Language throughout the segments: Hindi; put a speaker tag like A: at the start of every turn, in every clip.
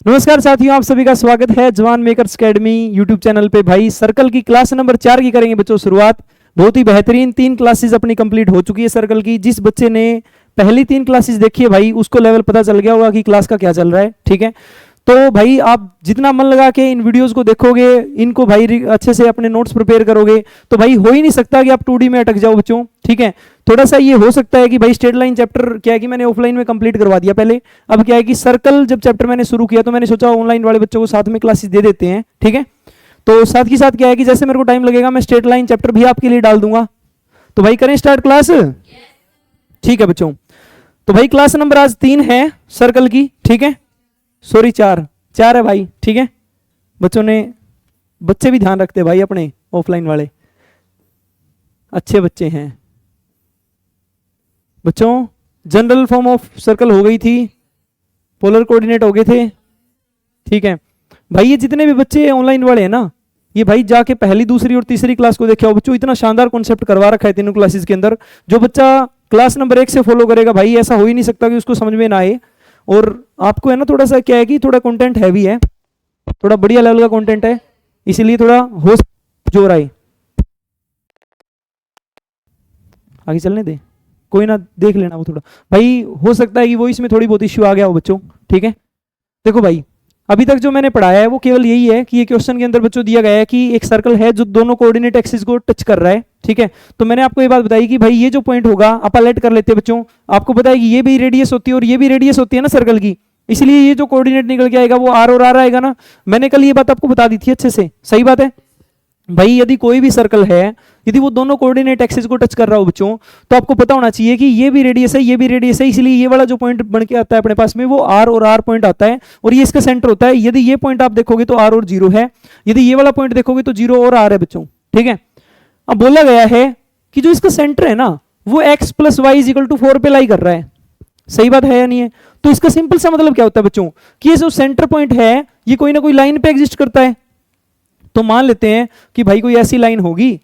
A: नमस्कार साथियों, आप सभी का स्वागत है जवान मेकर्स एकेडमी यूट्यूब चैनल पे। भाई सर्कल की क्लास नंबर 4 की करेंगे बच्चों शुरुआत। बहुत ही बेहतरीन 3 क्लासेस अपनी कंप्लीट हो चुकी है सर्कल की। जिस बच्चे ने पहली 3 क्लासेस देखी है भाई, उसको लेवल पता चल गया होगा कि क्लास का क्या चल रहा है। ठीक है, तो भाई आप जितना मन लगा के इन वीडियोस को देखोगे, इनको भाई अच्छे से अपने नोट्स प्रिपेयर करोगे, तो भाई हो ही नहीं सकता कि आप 2D में अटक जाओ बच्चों। ठीक है, थोड़ा सा ये हो सकता है कि भाई स्ट्रेट लाइन चैप्टर क्या है कि मैंने ऑफलाइन में कंप्लीट करवा दिया पहले। अब क्या है कि सर्कल जब चैप्टर मैंने शुरू किया तो मैंने सोचा ऑनलाइन वाले बच्चों को साथ में क्लासेस दे देते हैं। ठीक है, तो साथ ही साथ क्या है कि जैसे मेरे को टाइम लगेगा मैं स्ट्रेट लाइन चैप्टर भी आपके लिए डाल दूंगा। तो भाई करें स्टार्ट क्लास। ठीक है बच्चों, तो भाई क्लास नंबर आज 3 है सर्कल की। ठीक है, सॉरी 4 है भाई। ठीक है, बच्चे भी ध्यान रखते हैं भाई अपने, ऑफलाइन वाले अच्छे बच्चे हैं बच्चों। जनरल फॉर्म ऑफ सर्कल हो गई थी, पोलर कोऑर्डिनेट हो गए थे। ठीक है भाई, ये जितने भी बच्चे ऑनलाइन वाले हैं ना, ये भाई जाके पहली दूसरी और तीसरी क्लास को देखे हो बच्चों। इतना शानदार कॉन्सेप्ट करवा रखा है तीनों क्लासेस के अंदर। जो बच्चा क्लास नंबर 1 से फॉलो करेगा भाई, ऐसा हो ही नहीं सकता कि उसको समझ में ना आए। और आपको है ना, थोड़ा सा क्या है कि थोड़ा कंटेंट हैवी है, थोड़ा बढ़िया लेवल का कंटेंट है, इसीलिए थोड़ा हो जोर आए। आगे चलने दे, कोई ना, देख लेना वो थोड़ा। भाई हो सकता है कि वो इसमें थोड़ी बहुत इश्यू आ गया हो बच्चों। ठीक है, देखो भाई अभी तक जो मैंने पढ़ाया है वो केवल यही है कि ये क्वेश्चन के अंदर बच्चों दिया गया है कि एक सर्कल है जो दोनों कोऑर्डिनेट एक्सिस को टच कर रहा है। ठीक है, तो मैंने आपको ये बात बताई कि भाई ये जो पॉइंट होगा आप लेट कर लेते हैं बच्चों। आपको पता है कि ये भी रेडियस होती है और ये भी रेडियस होती है ना सर्कल की, इसलिए ये जो कोऑर्डिनेट निकल के आएगा वो आर और आर आएगा ना। मैंने कल ये बात आपको बता दी थी अच्छे से, सही बात है भाई। यदि कोई भी सर्कल है, यदि वो दोनों कोऑर्डिनेट एक्सिस को टच कर रहा हो बच्चों, तो आपको पता होना चाहिए कि ये भी रेडियस है, ये भी रेडियस है, इसलिए ये वाला जो पॉइंट बन के आता है अपने पास में वो आर और आर पॉइंट आता है और ये इसका सेंटर होता है। यदि ये पॉइंट आप देखोगे तो आर और 0 है, यदि ये वाला पॉइंट देखोगे तो 0 और आर है बच्चों। ठीक है, अब बोला गया है कि जो इसका सेंटर है ना, वो x plus y is equal to 4 पे लाई कर रहा है। सही बात है या नहीं है? तो इसका सिंपल सा मतलब क्या होता है बच्चों कि ये जो सेंटर पॉइंट है ये कोई ना कोई लाइन पे एग्जिस्ट करता है। तो मान लेते हैं कि भाई कोई ऐसी लाइन होगी।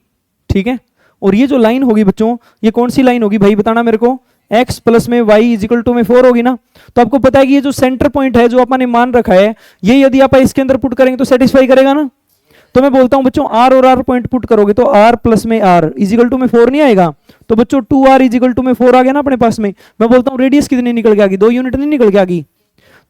A: ठीक है, और ये जो लाइन होगी बच्चों, ये कौन सी लाइन होगी भाई, बताना मेरे को। x प्लस में y इज इक्वल टू में 4 होगी ना। तो आपको पता है कि ये जो सेंटर पॉइंट है जो अपने मान रखा है, ये यदि आप इसके अंदर पुट करेंगे तो सेटिस्फाई करेगा ना। तो मैं बोलता हूं बच्चों r और r पॉइंट पुट करोगे तो r प्लस में r इज इक्वल टू में 4 नहीं आएगा। तो बच्चों 2r इज इक्वल टू में 4 आ गया ना अपने पास में। मैं बोलता हूं रेडियस कितनी निकल के आ गई, 2 यूनिट नहीं निकल के आ गई।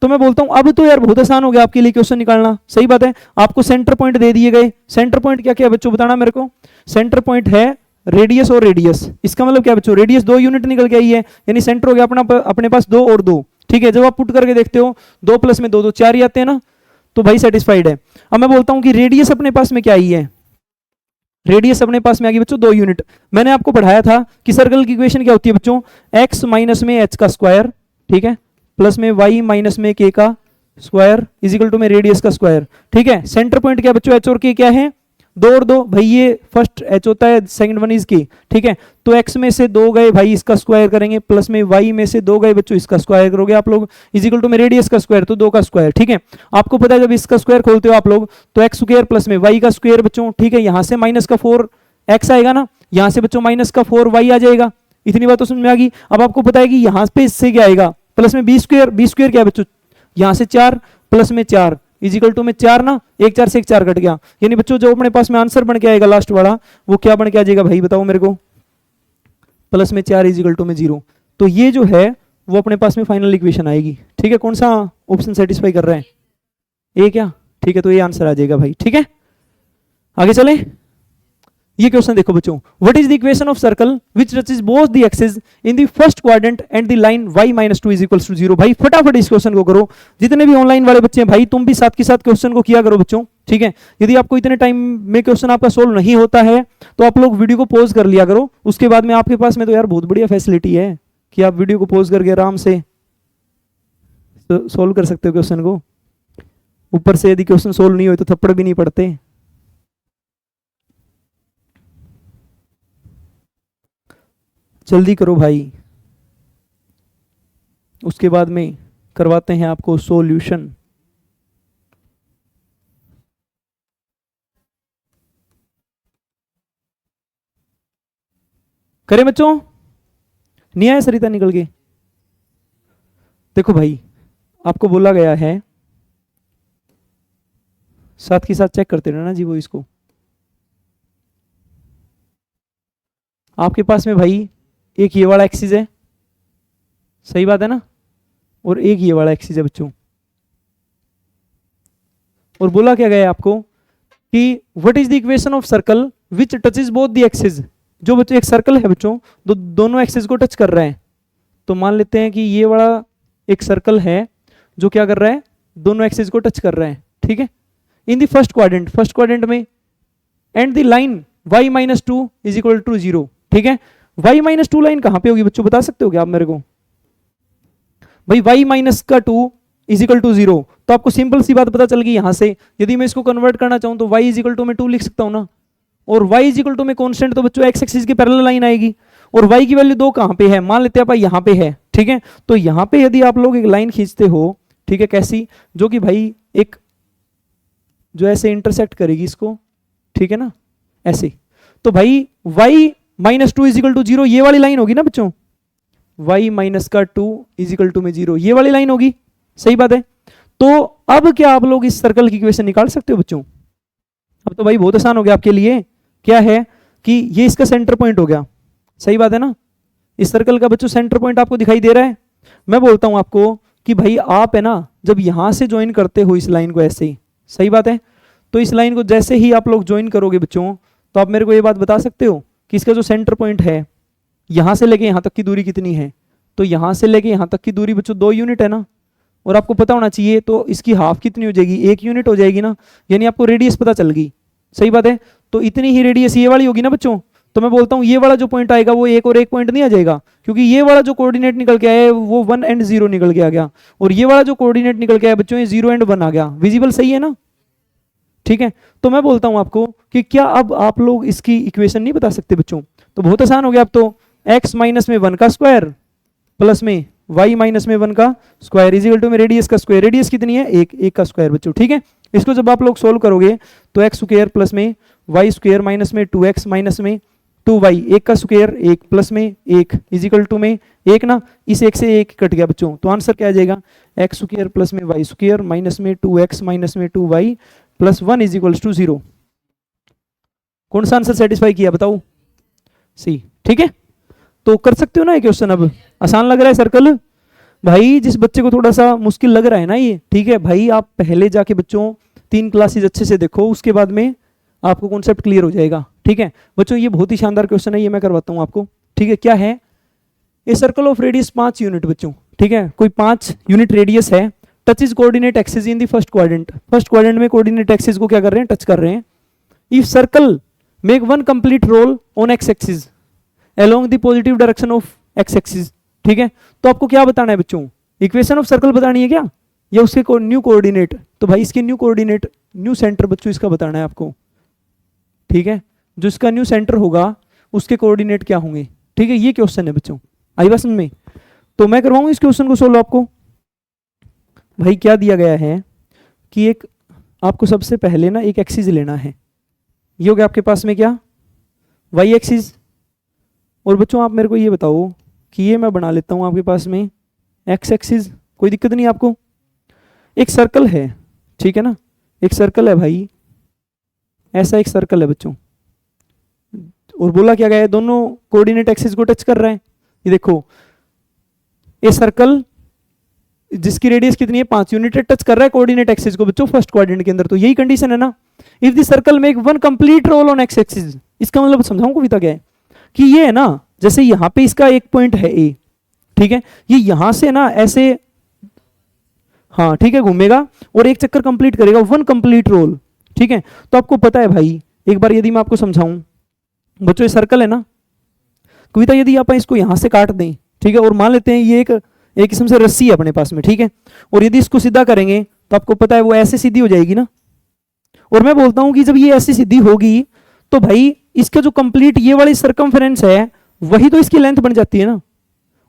A: तो मैं बोलता हूं अब तो यार बहुत आसान हो गया आपके लिए क्वेश्चन निकालना। सही बात है, आपको सेंटर पॉइंट दे दिए गए। सेंटर पॉइंट क्या क्या बच्चों, बताना मेरे को। सेंटर पॉइंट है रेडियस और रेडियस। इसका मतलब क्या बच्चों, रेडियस 2 यूनिट निकल के आई है, यानी सेंटर हो गया अपने पास 2 और 2। ठीक है, जब आप पुट करके देखते हो 2 प्लस में 2 2 4 ही आते हैं ना, तो भाई सेटिस्फाइड है। अब मैं बोलता हूं कि रेडियस अपने पास में क्या आई है, रेडियस अपने पास में आ गई बच्चों 2 यूनिट। मैंने आपको पढ़ाया था कि सर्कल की इक्वेशन क्या होती है बच्चों, x माइनस में h का स्क्वायर, ठीक है, प्लस में y माइनस में k का स्क्वायर इज इक्वल टू में रेडियस का स्क्वायर। ठीक है, सेंटर पॉइंट क्या बच्चों, h और k क्या है, 2 और 2। भाई ये फर्स्ट h होता है, सेकंड वन इज k। ठीक है, तो x में से 2 गए भाई, इसका स्क्वायर करेंगे, प्लस में y में से 2 गए बच्चों, इसका स्क्वायर करोगे आप लोग, इज इक्वल टू में रेडियस का स्क्वायर, तो 2 का स्क्वायर। ठीक है, आपको पता है जब इसका स्क्वायर खोलते हो आप लोग तो x स्क्वायर प्लस में y का स्क्वायर बच्चों। ठीक है, यहां से माइनस का 4x आएगा ना, यहां से बच्चों माइनस का 4y आ जाएगा। इतनी बात तो समझ में आ गई। अब आपको पता है कि यहां पे इससे क्या आएगा, प्लस में बी स्क्वायर। बी स्क्वायर क्या है बच्चों, यहां से 4 प्लस में 4 इज इक्वल टू में 4 ना, 1 4 से 1 4 कट गया। यानी बच्चों जो अपने पास में आंसर बन के आएगा लास्ट वाला, वो क्या बन के आ जाएगा भाई, बताओ मेरे को, प्लस में 4 इज इक्वल टू में 0। तो ये जो है वो अपने पास में फाइनल इक्वेशन आएगी। ठीक है, कौन सा ऑप्शन सेटिस्फाई कर रहा है, ए क्या? ठीक है, तो ये आंसर आ जाएगा भाई। ठीक है, आगे चले। ये क्वेश्चन देखो बच्चों, what is the equation of circle which touches both the axis in the first quadrant and the line y-2 is equals to 0। भाई फटाफट इस क्वेश्चन को करो। जितने भी ऑनलाइन वाले बच्चे हैं भाई, तुम भी साथ के साथ क्वेश्चन को किया करो बच्चों। ठीक है, यदि आपको इतने टाइम में क्वेश्चन आपका सोल्व नहीं होता है तो आप लोग वीडियो को पॉज कर लिया करो। उसके बाद में आपके पास में तो यार बहुत बढ़िया फैसिलिटी है कि आप वीडियो को पॉज करके आराम से सोल्व कर सकते हो क्वेश्चन को। ऊपर से यदि क्वेश्चन सोल्व नहीं हो तो थप्पड़ भी नहीं पड़ते। जल्दी करो भाई, उसके बाद में करवाते हैं आपको सॉल्यूशन। करें बच्चों, नहीं आया सरिता निकल के? देखो भाई, आपको बोला गया है साथ के साथ चेक करते रहना जी वो इसको। आपके पास में भाई एक ये वाला एक्सिस है, सही बात है ना, और एक ये वाला एक्सिस है बच्चों। और बोला क्या गया आपको कि what is the equation of circle which touches both the axis. जो बच्चों एक सर्कल है बच्चों, दोनों एक्सिस को टच कर रहे हैं। तो मान लेते हैं कि ये वाला एक सर्कल है जो क्या कर रहा है, दोनों एक्सिस को टच कर रहे हैं, ठीक है। इन द फर्स्ट क्वाड्रेंट में and the line y minus two is equal to 0, ठीक है। y माइनस टू लाइन कहां पे होगी बच्चों, बता सकते हो क्या आप मेरे को? भाई y माइनस का 2 इज इक्वल टू 0, तो आपको सिंपल सी बात पता चल गई यहां से। यदि मैं इसको कन्वर्ट करना चाहूं तो y इज इक्वल टू मैं 2 लिख सकता हूं ना, और y इज इक्वल टू में कांस्टेंट तो बच्चों x एक्सिस की पैरेलल लाइन आएगी, और y की वैल्यू 2 कहां पे है, मान लेते हैं आप यहां पे है, ठीक है। तो यहां पे यदि आप लोग एक लाइन खींचते हो, ठीक है, कैसी, जो कि भाई एक जो ऐसे इंटरसेक्ट करेगी इसको, ठीक है ना, ऐसे, तो भाई y minus two is equal to 0 ये वाली लाइन होगी ना बच्चों, y माइनस का 2 इज इक्वल टू में 0 ये वाली लाइन होगी, सही बात है। तो अब क्या आप लोग इस सर्कल की इक्वेशन निकाल सकते हो बच्चों? अब तो भाई बहुत आसान हो गया आपके लिए। क्या है कि ये इसका सेंटर पॉइंट हो गया, सही बात है ना। इस सर्कल का बच्चों सेंटर पॉइंट आपको दिखाई दे रहा है। मैं बोलता हूं आपको कि भाई आप है ना, जब यहां से ज्वाइन करते हो इस लाइन को ऐसे ही, सही बात है, तो इस लाइन को जैसे ही आप लोग ज्वाइन करोगे बच्चों, तो आप मेरे को ये बात बता सकते हो कि इसका जो सेंटर पॉइंट है, यहां से लेके यहां तक की दूरी कितनी है? तो यहां से लेके यहां तक की दूरी बच्चों 2 यूनिट है ना, और आपको पता होना चाहिए तो इसकी हाफ कितनी हो जाएगी, 1 यूनिट हो जाएगी ना, यानी आपको रेडियस पता चल गई, सही बात है। तो इतनी ही रेडियस ये वाली होगी ना बच्चों। तो मैं बोलता हूं ये वाला जो पॉइंट आएगा वो 1 और 1 पॉइंट नहीं आ जाएगा, क्योंकि ये वाला जो कोऑर्डिनेट निकल के आया है वो 1 एंड 0 निकल के आ गया, और ये वाला जो कोऑर्डिनेट निकल के आया बच्चों ये 0 एंड 1 आ गया। विजिबल, सही है ना, ठीक है। तो मैं बोलता हूं आपको कि क्या अब आप लोग इसकी इक्वेशन नहीं बता सकते बच्चों? तो बहुत आसान हो गया। अब तो x माइनस में 1 का स्क्वायर प्लस में y माइनस में 1 का स्क्वायर इज इक्वल टू में रेडियस का स्क्वायर। रेडियस कितनी है, 1 का स्क्वायर बच्चों, ठीक है। इसको जब आप लोग सोल्व करोगे तो x स्क्वायर प्लस में y स्क्वायर माइनस में 2x माइनस में 2y, 1 का स्क्वायर 1 प्लस में 1 इज इक्वल टू में 1 ना, इस 1 से 1 कट गया बच्चों, तो आंसर क्या आ जाएगा, x स्क्वायर प्लस में y स्क्वायर माइनस में 2x माइनस में 2y plus 1 is equal to 0। कौन सा आंसर सेटिस्फाई किया बताओ? सी, ठीक है। तो कर सकते हो ना ये क्वेश्चन। अब आसान लग रहा है सर्कल? भाई जिस बच्चे को थोड़ा सा मुश्किल लग रहा है ना ये, ठीक है भाई, आप पहले जाके बच्चों 3 क्लासेज अच्छे से देखो, उसके बाद में आपको कॉन्सेप्ट क्लियर हो जाएगा, ठीक है बच्चों। ये बहुत ही शानदार क्वेश्चन है, ये मैं करवाता हूँ आपको, ठीक है। क्या है, a circle of radius 5 unit बच्चों, ठीक है, कोई 5 यूनिट रेडियस है, touch is coordinate axis in the first quadrant. First quadrant में कोऑर्डिनेट एक्सिस को क्या कर रहे हैं, टच कर रहे हैं। If circle make 1 complete roll on X axis along the positive direction of x axis, ठीक है। तो आपको क्या बताना है बच्चों, इक्वेशन ऑफ सर्कल बतानी है क्या, या उसके न्यू कोऑर्डिनेट? तो भाई इसके न्यू कोऑर्डिनेट, न्यू सेंटर बच्चों इसका बताना है आपको, ठीक है। जो इसका न्यू सेंटर होगा उसके कोऑर्डिनेट क्या होंगे, ठीक है। ये क्वेश्चन है बच्चों, आई बात समझ में? तो मैं करवाऊँ इस क्वेश्चन को सोल्व आपको। भाई क्या दिया गया है कि एक आपको सबसे पहले ना एक एक्सिस लेना है, ये हो गया आपके पास में क्या, वाई एक्सिस। और बच्चों आप मेरे को ये बताओ कि ये मैं बना लेता हूँ आपके पास में एक्स एक्सिस, कोई दिक्कत नहीं आपको। एक सर्कल है, ठीक है ना, एक सर्कल है भाई, ऐसा एक सर्कल है बच्चों, और बोला क्या गया है, दोनों कोऑर्डिनेट एक्सिस को टच कर रहे हैं। ये देखो ये सर्कल जिसकी रेडियस कितनी है, 5 यूनिट, टच कर रहा है कोऑर्डिनेट एक्सिस को बच्चों फर्स्ट क्वाड्रेंट के अंदर। तो यही कंडीशन है ना, if the circle make 1 complete roll on X axis. इसका मतलब समझाऊं कविता क्या है कि ये है ना, जैसे यहां पे इसका एक पॉइंट है ए, ठीक है, ये यहां से ना ऐसे, हाँ ठीक है, घूमेगा और एक चक्कर कंप्लीट करेगा, 1 कंप्लीट रोल, ठीक है। तो आपको पता है भाई, एक बार यदि मैं आपको समझाऊं बच्चों, ये सर्कल है ना कविता, यदि आप इसको यहां से काट दें, ठीक है, और मान लेते हैं ये एक किस्म से रस्सी है अपने पास में, ठीक है, और यदि इसको सीधा करेंगे तो आपको पता है वो ऐसे सीधी हो जाएगी ना। और मैं बोलता हूं कि जब ये ऐसी सीधी होगी तो भाई इसका जो कंप्लीट ये वाली सरकमफेरेंस है वही तो इसकी लेंथ बन जाती है ना।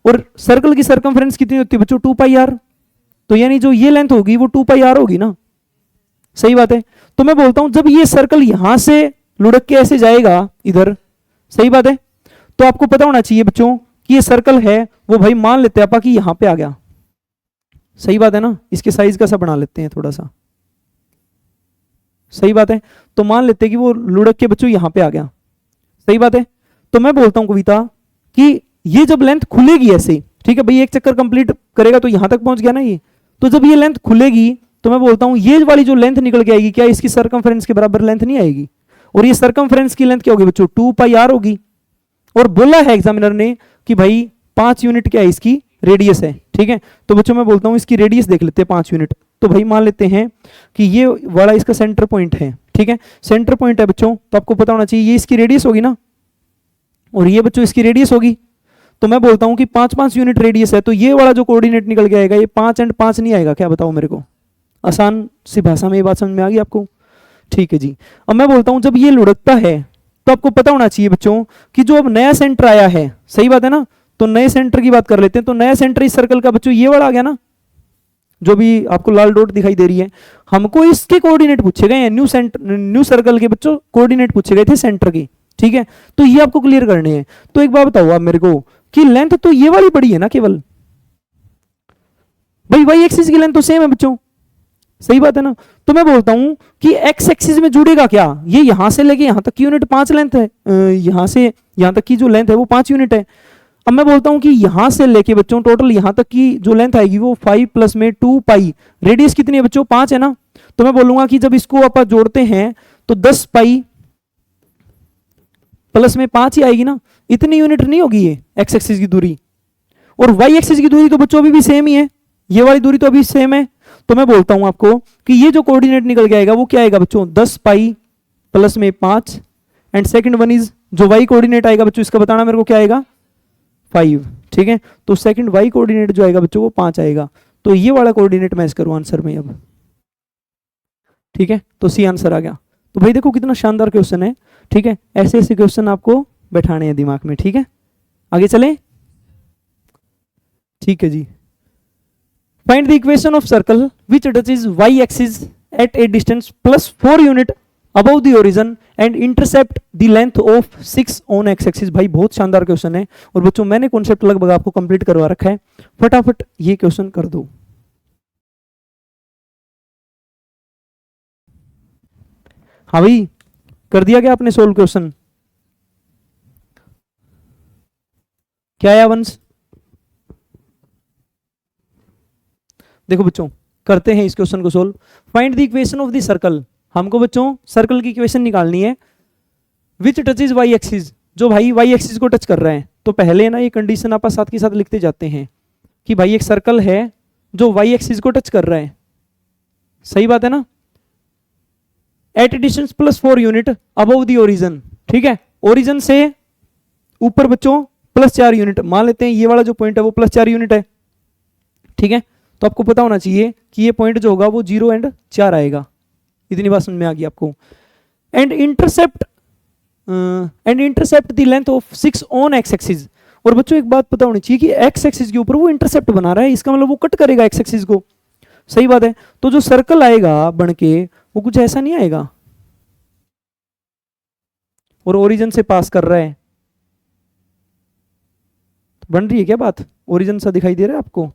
A: और सर्कल की सरकमफेरेंस कितनी होती है बच्चों, 2 पाई आर। तो यानी जो ये लेंथ होगी वो 2 पाई आर होगी ना, सही बात है। तो मैं बोलता हूं जब ये सर्कल यहां से लुढ़क के ऐसे जाएगा इधर, सही बात है, तो आपको पता होना चाहिए बच्चों कि ये सर्कल है वो भाई मान लेते हैं कि यहां पे आ गया, सही बात है ना। इसके साइज का सा बना लेते हैं थोड़ा सा, सही बात है। तो मान लेते हैं कि वो लुढ़क के बच्चों यहाँ पे आ गया, सही बात है। तो मैं बोलता हूँ कविता कि ये जब लेंथ खुलेगी ऐसे, ठीक है भाई, एक चक्कर कंप्लीट करेगा तो यहां तक पहुंच गया ना ये, तो जब ये लेंथ खुलेगी तो मैं बोलता हूं ये वाली जो लेंथ निकल के आएगी, क्या इसकी सरकमफ्रेंस के बराबर लेंथ नहीं आएगी? और ये सरकमफ्रेंस की लेंथ क्या होगी बच्चों? 2πr होगी। और बोला है एग्जामिनर ने कि भाई 5 यूनिट क्या है इसकी रेडियस है, ठीक है। तो बच्चों मैं बोलता हूं इसकी रेडियस देख लेते हैं 5 यूनिट। तो भाई मान लेते हैं कि ये वाला इसका सेंटर पॉइंट है, ठीक है, सेंटर पॉइंट है बच्चों, तो आपको पता होना चाहिए ये इसकी रेडियस होगी ना, और ये बच्चों इसकी रेडियस होगी। तो मैं बोलता हूं कि 5-5 यूनिट रेडियस है, तो ये वाला जो कोऑर्डिनेट निकल के आएगा ये 5 और 5 नहीं आएगा क्या? बताओ मेरे को। आसान सी भाषा में ये बात समझ में आ गई आपको? ठीक है जी। अब मैं बोलता हूं जब ये लुढ़कता है तो आपको पता होना चाहिए बच्चों कि जो अब नया सेंटर आया है, सही बात है ना, तो नए सेंटर की बात कर लेते हैं। तो नया सेंटर इस सर्कल का बच्चों ये वाला आ गया ना, जो भी आपको लाल डॉट दिखाई दे रही है, हमको इसके कोऑर्डिनेट पूछे गए हैं, न्यू सर्कल के बच्चों कोऑर्डिनेट पूछे गए थे सेंटर के, ठीक है। तो ये आपको क्लियर करने हैं। तो एक बात बताओ आप मेरे को कि लेंथ तो ये वाली बड़ी है ना केवल, भाई वाई एक्सिस की लेंथ तो सेम है बच्चों, सही बात है ना। तो मैं बोलता हूं कि एक्स एक्सिस में जुड़ेगा क्या? ये यहां से लेके यहां तक की यूनिट 5 लेंथ है, यहां से यहां तक की जो लेंथ है वो 5 यूनिट है। अब मैं बोलता हूं कि यहां से लेके बच्चों टोटल यहां तक की जो लेंथ आएगी वो 5 प्लस में 2π, रेडियस कितनी है बच्चों? 5 है ना। तो मैं बोलूंगा कि जब इसको आप जोड़ते हैं तो 10π प्लस में 5 ही आएगी ना, इतनी यूनिट नहीं होगी ये एक्स एक्सिस की दूरी। और वाई एक्सिस की दूरी तो बच्चों अभी भी सेम ही है, ये वाली दूरी तो अभी सेम है। तो मैं बोलता हूं आपको कि ये जो कोऑर्डिनेट निकल के आएगा वो क्या आएगा बच्चों? 10π प्लस में 5, एंड सेकंड वन इज जो वाई कोऑर्डिनेट आएगा बच्चों इसका बताना मेरे को क्या आएगा? 5, ठीक है। तो सेकंड वाई कोऑर्डिनेट जो आएगा बच्चों वो 5 आएगा। तो ये वाला कोऑर्डिनेट मैच करो आंसर में अब, ठीक है। तो सी आंसर आ गया। तो भाई देखो कितना शानदार क्वेश्चन है, ठीक है। ऐसे ऐसे क्वेश्चन आपको बैठाने हैं दिमाग में, ठीक है। आगे चले, ठीक है जी। Find the equation of circle which touches Y axis at a distance +4 unit above the origin and intercept the length of 6 on X axis. भाई बहुत शानदार क्वेश्चन है, और बच्चों मैंने कॉन्सेप्ट लगभग आपको कंप्लीट करवा रखा है, फटाफट ये क्वेश्चन कर दो। हाँ भाई कर दिया क्या आपने सोल्व क्वेश्चन? क्या आया वंश? देखो बच्चों करते हैं इस क्वेश्चन को solve. Find the equation of the circle, हमको बच्चों सर्कल की इक्वेशन निकालनी है विच टचेज वाई एक्सिस, जो भाई वाई एक्सिस को टच कर रहा है। तो पहले ना ये कंडीशन आप साथ के साथ लिखते जाते हैं कि भाई एक सर्कल है जो वाई एक्सिस को टच कर रहा है, सही बात है ना, at distance +4 unit above the origin, ठीक है। ओरिजिन से ऊपर बच्चों +4 यूनिट, मान लेते हैं ये वाला जो पॉइंट है वो +4 यूनिट है, ठीक है। तो आपको पता होना चाहिए कि ये पॉइंट जो होगा वो 0 और 4 आएगा। इतनी बात समझ में आ गई आपको। And intercept the length of 6 on X axis. और बच्चों एक बात पता होनी चाहिए कि एक्स एक्सिस के ऊपर वो इंटरसेप्ट बना रहा है, इसका मतलब वो कट करेगा एक्स एक्सिस को, सही बात है। तो जो सर्कल आएगा बन के वो कुछ ऐसा नहीं आएगा, और ओरिजिन से पास कर रहा है। बन रही है क्या बात? ओरिजिन सा दिखाई दे रहा है आपको?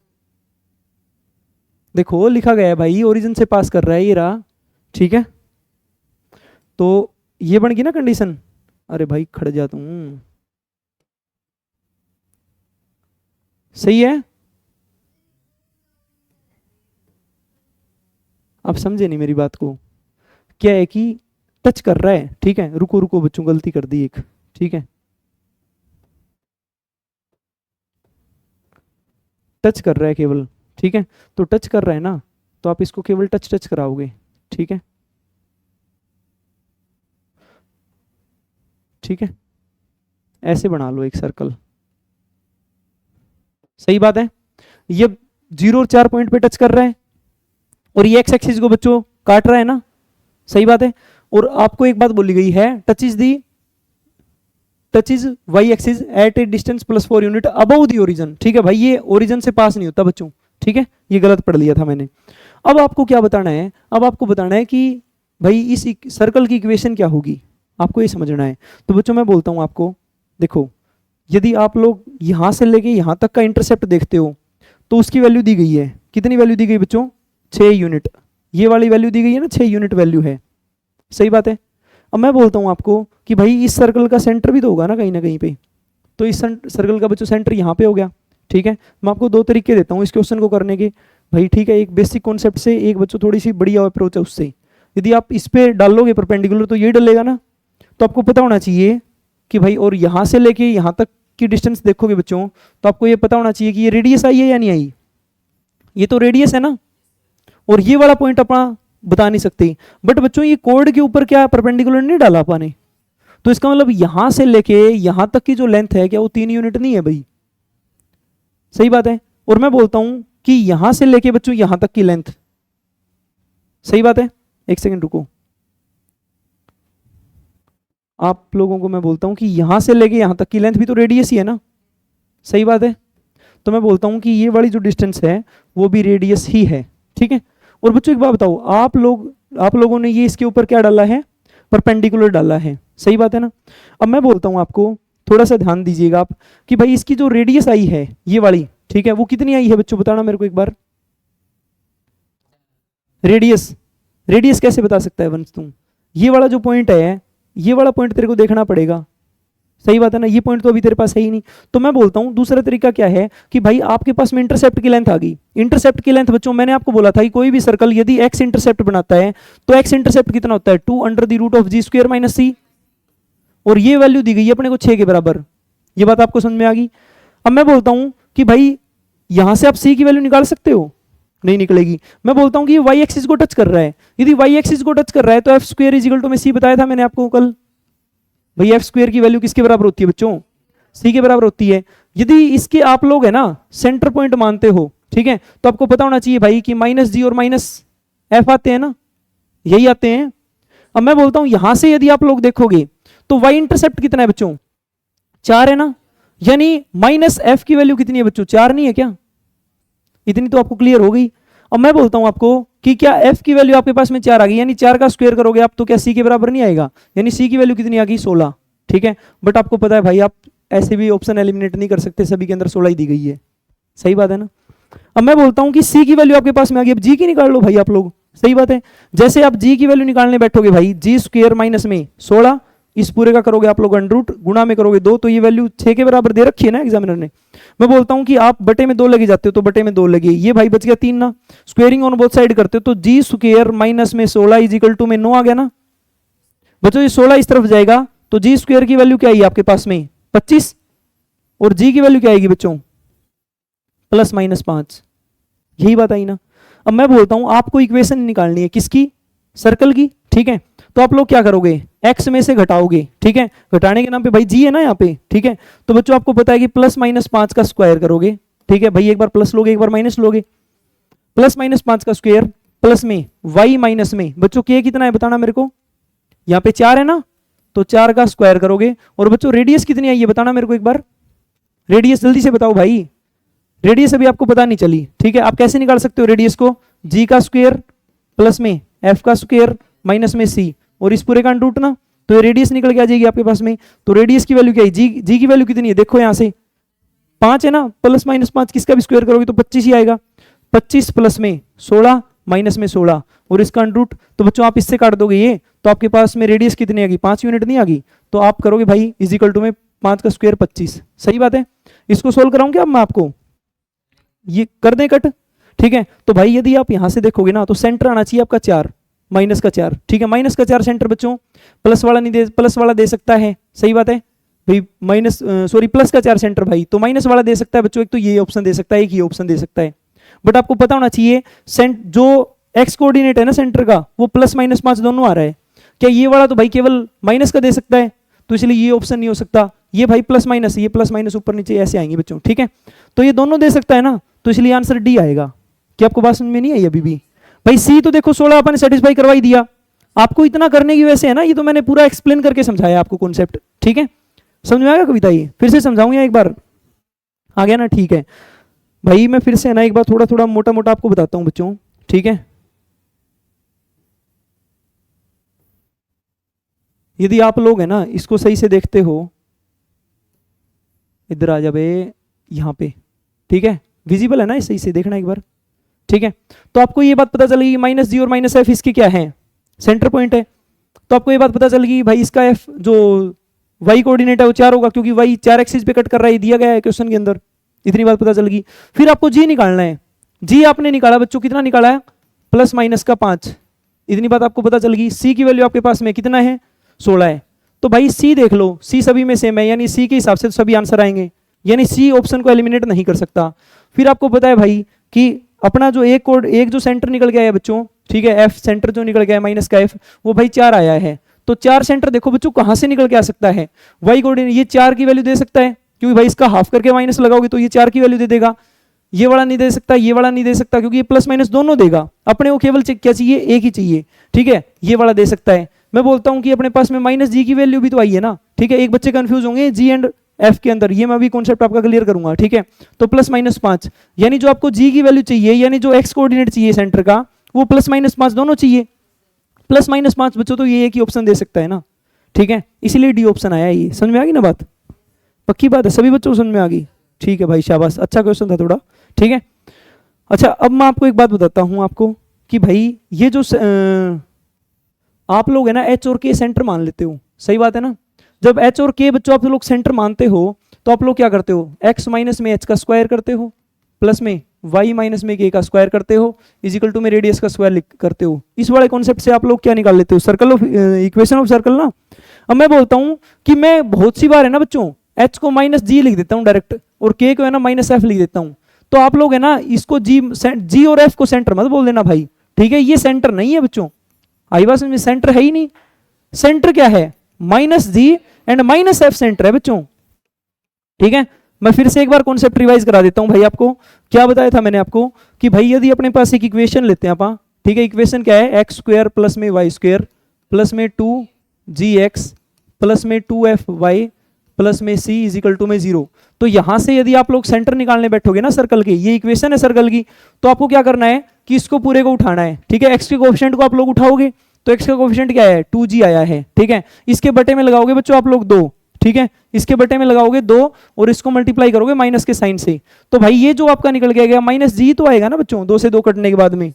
A: देखो लिखा गया है भाई ओरिजिन से पास कर रहा है, ये रहा, ठीक है। तो ये बन गई ना कंडीशन। अरे भाई खड़ जाता हूं, सही है। आप समझे नहीं मेरी बात को? क्या है कि टच कर रहा है, ठीक है। रुको रुको बच्चों, गलती कर दी एक, ठीक है। टच कर रहा है केवल, ठीक है। तो टच कर रहा है ना, तो आप इसको केवल टच टच कराओगे, ठीक है, ठीक है। ऐसे बना लो एक सर्कल, सही बात है। ये 0 और 4 पॉइंट पे टच कर रहा है, और ये एक्स एक्सिस को बच्चों काट रहा है ना, सही बात है। और आपको एक बात बोली गई है touch is y axis at a distance +4 unit above the origin, ठीक है भाई। ये ओरिजिन से पास नहीं होता बच्चों, ठीक है, ये गलत पढ़ लिया था मैंने। अब आपको क्या बताना है? अब आपको बताना है कि भाई इस सर्कल की इक्वेशन क्या होगी, आपको ये समझना है। तो बच्चों मैं बोलता हूं आपको, देखो यदि आप लोग यहां से लेके यहां तक का इंटरसेप्ट देखते हो तो उसकी वैल्यू दी गई है, कितनी वैल्यू दी गई बच्चों? 6 यूनिट। ये वाली वैल्यू दी गई है ना, 6 यूनिट वैल्यू है, सही बात है। अब मैं बोलता हूँ आपको कि भाई इस सर्कल का सेंटर भी तो होगा ना कहीं पे, तो इस सर्कल का बच्चों सेंटर यहाँ पे हो गया, ठीक है। मैं आपको दो तरीके देता हूँ इस क्वेश्चन को करने के भाई, ठीक है। एक बेसिक कॉन्सेप्ट से, एक बच्चों थोड़ी सी बढ़िया अप्रोच है उससे। यदि आप इस पे डालोगे परपेंडिकुलर तो ये डलेगा ना, तो आपको पता होना चाहिए कि भाई, और यहाँ से लेके यहाँ तक की डिस्टेंस देखोगे बच्चों तो आपको ये पता होना चाहिए कि ये रेडियस आई है या नहीं आई। ये तो रेडियस है ना, और ये वाला पॉइंट अपना बता नहीं सकते, बट बच्चों ये कोड के ऊपर क्या परपेंडिकुलर नहीं डाला पाने, तो इसका मतलब यहां से लेके यहां तक की जो लेंथ है क्या वो 3 यूनिट नहीं है भाई। सही बात है। और मैं बोलता हूं कि यहां से लेके बच्चों यहां तक की लेंथ, सही बात है। एक सेकंड रुको, आप लोगों को मैं बोलता हूं कि यहां से लेके यहां तक की लेंथ भी तो रेडियस ही है ना, सही बात है। तो मैं बोलता हूं कि ये वाली जो डिस्टेंस है वो भी रेडियस ही है, ठीक है। और बच्चों एक बात बताओ, आप लोगों ने ये इसके ऊपर क्या डाला है, परपेंडिकुलर डाला है, सही बात है ना। अब मैं बोलता हूं आपको, थोड़ा सा ध्यान दीजिएगा आप कि भाई इसकी जो रेडियस आई है ये वाली, ठीक है, वो कितनी आई है बच्चों, बताना मेरे को एक बार। रेडियस, रेडियस कैसे बता सकता है वंश तुम, ये वाला जो पॉइंट है, ये वाला पॉइंट तेरे को देखना पड़ेगा, सही बात है ना। ये पॉइंट तो अभी तेरे पास है ही नहीं, तो मैं बोलता हूं दूसरा तरीका क्या है कि भाई आपके पास में इंटरसेप्ट की लेंथ आ गई। इंटरसेप्ट की लेंथ बच्चों मैंने आपको बोला था कि कोई भी सर्कल यदि एक्स इंटरसेप्ट बनाता है तो एक्स इंटरसेप्ट कितना होता है, 2√(g² - c), और ये वैल्यू दी गई है अपने को 6 के बराबर। ये बात आपको समझ में आ गई। अब मैं बोलता हूं कि भाई यहां से आप c की वैल्यू निकाल सकते हो, नहीं निकलेगी। मैं बोलता हूं कि ये y एक्सिस को टच कर रहा है, यदि y एक्सिस को टच कर रहा है तो f² में c बताया था मैंने आपको कल भाई, f² की वैल्यू किसके बराबर होती है बच्चों, c के बराबर होती है। यदि इसके आप लोग है ना सेंटर पॉइंट मानते हो, ठीक है, तो आपको पता होना चाहिए भाई कि -g और -f आते हैं ना, यही आते हैं। अब मैं बोलता हूं यहां से यदि आप लोग देखोगे तो y इंटरसेप्ट कितना है बच्चों, 4 है ना, यानी -f की वैल्यू कितनी है बच्चों, 4 नहीं है क्या, इतनी तो आपको क्लियर हो गई। अब मैं बोलता हूं आपको कि क्या f की वैल्यू आपके पास में 4 आ गई, यानी 4 का स्क्वायर करोगे आप तो क्या c के बराबर नहीं आएगा, यानी c की वैल्यू कितनी आ गई, 16, ठीक है। बट आपको पता है भाई आप ऐसे भी ऑप्शन एलिमिनेट नहीं कर सकते, सभी के अंदर 16 ही दी गई है, सही बात है ना। अब मैं बोलता हूं कि c की वैल्यू आपके पास में आ गई, अब g की निकाल लो भाई आप लोग, सही बात है। जैसे आप g की वैल्यू निकालने बैठोगे भाई, g² माइनस में 16, इस पूरे का करोगे आप लोग √ गुणा में करोगे 2, तो ये वैल्यू 6 के बराबर दे रखी है ना एग्जामिनर ने। मैं बोलता हूं कि आप बटे में 2 लगे जाते हो तो बटे में 2 लगे, ये भाई बच गया 3 ना, स्क्वेयरिंग ऑन बोथ साइड करते हो तो g² माइनस में 16 = में 9 आ गया ना बच्चों। ये 16 इस तरफ जाएगा तो g² की वैल्यू क्या आई आपके पास में 25, और g की वैल्यू क्या आएगी बच्चों, ±5, यही बात आई ना। अब मैं बोलता हूं आपको इक्वेशन निकालनी है किसकी, सर्कल की, ठीक है। तो आप लोग क्या करोगे, x में से घटाओगे, ठीक है, घटाने के नाम पे भाई g है ना यहाँ पे, ठीक है। तो बच्चों आपको पता है कि +-5 का स्क्वायर करोगे, ठीक है भाई, एक बार प्लस लोगे एक बार माइनस लोगे, +-5 का स्क्वायर प्लस में y माइनस में बच्चों k कितना है बताना मेरे को, यहाँ पे 4 है ना, तो 4 का स्क्वायर करोगे। और बच्चों रेडियस कितनी आई है बताना मेरे को एक बार, रेडियस जल्दी से बताओ भाई, रेडियस अभी आपको पता नहीं चली, ठीक है। आप कैसे निकाल सकते हो रेडियस को, g का स्क्वायर प्लस में f का स्क्वायर माइनस में c, और इस पूरे का √ ना, तो ये रेडियस निकल के आ जाएगी आपके पास में। तो रेडियस की वैल्यू क्या है, g की वैल्यू कितनी है देखो यहाँ से 5 है ना, +-5 किसका भी स्क्वायर करोगे तो 25 ही आएगा, 25 प्लस में 16 माइनस में 16 और इसका √ तो बच्चों आप इससे काट दोगे ये, तो आपके पास में रेडियस कितनी आ गई, 5 यूनिट नहीं आ गई। तो आप करोगे भाई = में 5 का स्क्वायर 25, सही बात है। इसको सोल्व कराऊं क्या अब मैं आपको, ये कर दें कट, ठीक है। तो भाई यदि आप यहां से देखोगे ना तो सेंटर आना चाहिए आपका 4, -4, ठीक है। -4 सेंटर बच्चों, प्लस वाला नहीं दे, प्लस वाला दे सकता है, सही बात है भाई, प्लस का 4 सेंटर भाई, तो माइनस वाला दे सकता है बच्चों, एक तो ये ऑप्शन दे सकता है, एक ये ऑप्शन दे सकता है। बट आपको पता होना चाहिए जो एक्स कोऑर्डिनेट है ना सेंटर का, वो +-5 दोनों आ रहा है, क्या ये वाला तो भाई केवल माइनस का दे सकता है, तो इसलिए ये ऑप्शन नहीं हो सकता। ये भाई +-, ये +- ऊपर नीचे ऐसे आएंगे बच्चों, ठीक है। तो ये दोनों दे सकता है ना, तो इसलिए आंसर डी आएगा। क्या आपको बात समझ में नहीं आई अभी भी भाई, सी तो देखो 16 अपन सेटिस्फाई करवा ही दिया, आपको इतना करने की वजह से है ना, ये तो मैंने पूरा एक्सप्लेन करके समझाया आपको कॉन्सेप्ट, ठीक है। समझ में आएगा कविता, ये फिर से समझाऊंगा एक बार, आ गया ना, ठीक है भाई। मैं फिर से है ना एक बार थोड़ा थोड़ा मोटा मोटा आपको बताता हूं बच्चों, ठीक है। यदि आप लोग है ना इसको सही से देखते हो, इधर आ जाबे यहाँ पे, ठीक है, विजिबल है ना, सही से देखना एक बार, ठीक है। तो आपको ये बात पता चलेगी -g और -f इसके क्या है, सेंटर पॉइंट है। तो आपको ये बात पता चल गई भाई इसका एफ जो वाई कोऑर्डिनेट है वो 4 होगा, क्योंकि वाई 4 एक्सिस पे कट कर रहा है, दिया गया है क्वेश्चन के अंदर। इतनी बात पता चल गई। फिर आपको जी निकालना है। जी आपने निकाला बच्चों, कितना निकाला है? प्लस माइनस का 5। इतनी बात आपको पता चल गई। सी की वैल्यू आपके पास में कितना है? 16 है। तो भाई सी देख लो, सी सभी में सेम है, यानी सी के हिसाब से तो सभी आंसर आएंगे, यानी सी ऑप्शन को एलिमिनेट नहीं कर सकता। फिर आपको पता है भाई कि अपना जो एक जो सेंटर निकल गया है बच्चों, ठीक है, एफ सेंटर जो निकल गया है माइनस का एफ, वो भाई 4 आया है। तो 4 सेंटर देखो बच्चों कहां से निकल के आ सकता है? वाई कोऑर्डिनेट ये 4 की वैल्यू दे सकता है, क्योंकि भाई इसका हाफ करके माइनस लगाओगे तो ये 4 की वैल्यू दे देगा। ये वाला नहीं दे सकता, ये वाला नहीं दे सकता, क्योंकि ये प्लस माइनस दोनों देगा। अपने को केवल क्या चाहिए? एक ही चाहिए, ठीक है। ये वाला दे सकता है। मैं बोलता हूं कि अपने पास में माइनस जी की वैल्यू भी तो आई है ना, ठीक है। एक बच्चे कंफ्यूज होंगे जी एंड एफ के अंदर, ये मैं अभी कॉन्सेप्ट आपका क्लियर करूंगा, ठीक है। तो प्लस माइनस 5, यानी जो आपको जी की वैल्यू चाहिए, यानी जो एक्स कोऑर्डिनेट चाहिए सेंटर का, वो प्लस माइनस 5 दोनों चाहिए। प्लस माइनस 5 बच्चों तो ये एक ही ऑप्शन दे सकता है ना, ठीक है, इसीलिए डी ऑप्शन आया। ये समझ में आ गई ना बात? पक्की बात है, सभी बच्चों को समझ में आ गई? ठीक है भाई, शाबाश, अच्छा क्वेश्चन था थोड़ा, ठीक है। अच्छा, अब मैं आपको एक बात बताता हूं आपको कि भाई ये जो आप लोग है ना एच और के सेंटर मान लेते हो, सही बात है ना। जब एच और के बच्चों आप लोग सेंटर मानते हो तो आप लोग क्या करते हो? एक्स माइनस में एच का स्क्वायर करते हो, प्लस में वाई माइनस में के का स्क्वायर करते हो, इजिकल टू में रेडियस का स्क्वायर करते हो। इस वाले कॉन्सेप्ट से आप लोग क्या निकाल लेते हो? Circle of equation of circle ना। अब मैं बोलता हूं कि मैं बहुत सी बार है ना बच्चों एच को माइनस जी लिख देता हूं डायरेक्ट, और के को है ना माइनस एफ लिख देता हूं। तो आप लोग है ना इसको जी और एफ को सेंटर मत बोल देना भाई, ठीक है। ये सेंटर नहीं है बच्चों, आई बात में सेंटर है ही नहीं। सेंटर क्या है? Minus G and minus F centre है बच्चों, ठीक है। मैं फिर से एक बार कॉन्सेप्ट रिवाइज करा देता हूं भाई आपको। क्या बताया था मैंने आपको कि भाई यदि अपने पास एक इक्वेशन लेते हैं आप, ठीक है, इक्वेशन क्या है? एक्स स्क्वायर प्लस में वाई स्क्वायर प्लस में 2gx प्लस में 2fy प्लस में c इजिकल टू में 0। तो यहां से यदि आप लोग सेंटर निकालने बैठोगे ना सर्कल के, ये इक्वेशन है सर्कल की, तो आपको क्या करना है कि इसको पूरे को उठाना है, ठीक है। एक्स के कोएफिशिएंट को आप लोग उठाओगे तो एक्स का कोएफिशिएंट क्या है? 2g आया है, ठीक है। इसके बटे में लगाओगे बच्चों आप लोग 2, ठीक है। इसके बटे में लगाओगे 2 और इसको मल्टीप्लाई करोगे माइनस के साइन से, तो भाई ये जो आपका निकल गया माइनस जी तो आएगा ना बच्चों, 2 से 2 कटने के बाद में।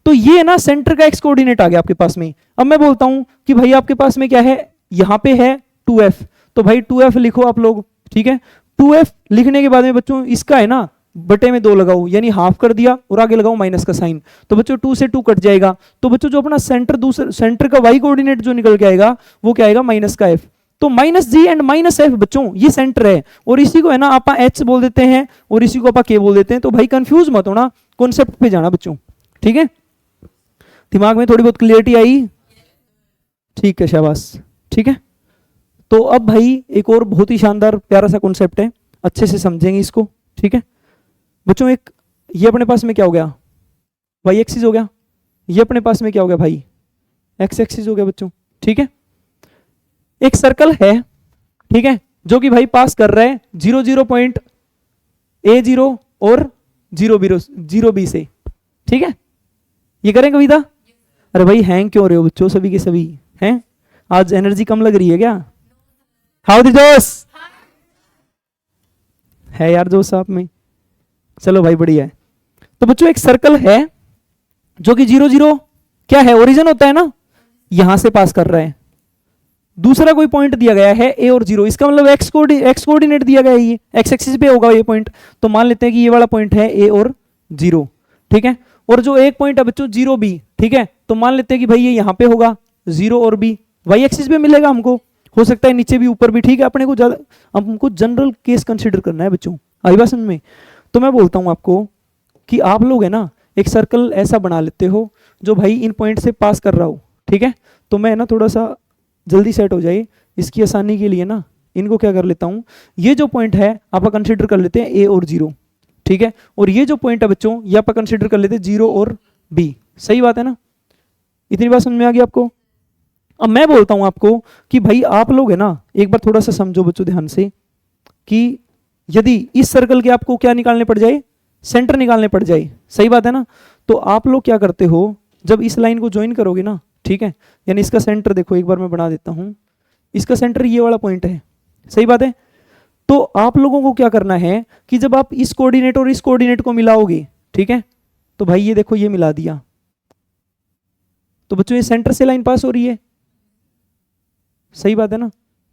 A: तो ये ना सेंटर का एक्स कोऑर्डिनेट आ गया आपके पास में। अब मैं बोलता हूं कि भाई आपके पास में क्या है? यहां पे है 2f, तो भाई 2f लिखो आप लोग, ठीक है। 2f लिखने के बाद में बच्चों इसका है ना बटे में 2 लगाओ, यानी हाफ कर दिया और आगे लगाओ माइनस का साइन, तो बच्चों 2 से 2 कट जाएगा। तो बच्चों जो अपना सेंटर दूसरा सेंटर का वाई कोऑर्डिनेट जो निकल के आएगा वो क्या आएगा? माइनस का एफ। तो minus G and minus F बच्चों ये सेंटर है, और इसी को है ना आप एच बोल देते हैं और इसी को आप के बोल देते हैं। तो भाई कंफ्यूज मत होना, कॉन्सेप्ट पे जाना बच्चों, ठीक है। दिमाग में थोड़ी बहुत क्लियरिटी आई? ठीक है, शाबाश, ठीक है। तो अब भाई एक और बहुत ही शानदार प्यारा सा कॉन्सेप्ट है, अच्छे से समझेंगे इसको, ठीक है बच्चों। एक ये अपने पास में क्या हो गया? वाई एक्सिस हो गया। ये अपने पास में क्या हो गया भाई? एक्स एक्सिस हो गया बच्चों, ठीक है। एक सर्कल है, ठीक है, जो कि भाई पास कर रहा है 0 पॉइंट A0 और 0 B से, ठीक है। ये करें कविता? अरे भाई हैंग क्यों रहे हो बच्चों सभी के सभी? हैं आज एनर्जी कम लग रही है क्या? हाउ द जोश है यार जोश आप में? चलो भाई बढ़िया है। तो बच्चों एक सर्कल है जो कि 0 क्या है? ओरिजिन होता है ना, यहां से पास कर रहा है। दूसरा कोई पॉइंट दिया गया है a और 0, इसका मतलब एक्स कोऑर्डिनेट दिया गया है, ये एक्स एक्सिस पे होगा ये पॉइंट। तो मान लेते हैं कि ये वाला पॉइंट है a और 0, ठीक है। और जो एक पॉइंट है बच्चों 0b, ठीक है, तो मान लेते हैं कि भाई ये यहां पे होगा 0 और b, वाई एक्सिस पे मिलेगा हमको, हो सकता है नीचे भी ऊपर भी, ठीक है। अपने को ज्यादा हमको जनरल केस कंसिडर करना है बच्चों, आई बात समझ में? तो मैं बोलता हूं आपको कि आप लोग है ना एक सर्कल ऐसा बना लेते हो जो भाई इन पॉइंट से पास कर रहा हो, ठीक है। तो मैं ना थोड़ा सा जल्दी सेट हो जाए इसकी आसानी के लिए ना इनको क्या कर लेता हूं, ये जो पॉइंट है आप कंसिडर कर लेते हैं a और 0, ठीक है। और ये जो पॉइंट है बच्चों ये आप कंसिडर कर लेते हैं 0 और b, सही बात है ना? इतनी बात समझ में आ गई आपको? अब मैं बोलता हूं आपको कि भाई आप लोग है ना एक बार थोड़ा सा समझो बच्चों ध्यान से कि यदि इस सर्कल के आपको क्या निकालने पड़ जाए? सेंटर निकालने पड़ जाए, सही बात है ना? तो आप लोग क्या करते हो जब इस लाइन को ज्वाइन करोगे ना, ठीक है, यानी इसका सेंटर देखो एक बार मैं बना देता हूं, इसका सेंटर ये वाला पॉइंट है, सही बात है। तो आप लोगों को क्या करना है कि जब आप इस कोऑर्डिनेट और इस कोऑर्डिनेट को मिलाओगे, ठीक है, तो भाई ये देखो ये मिला दिया, तो बच्चों ये सेंटर से लाइन पास हो रही है, सही बात है ना।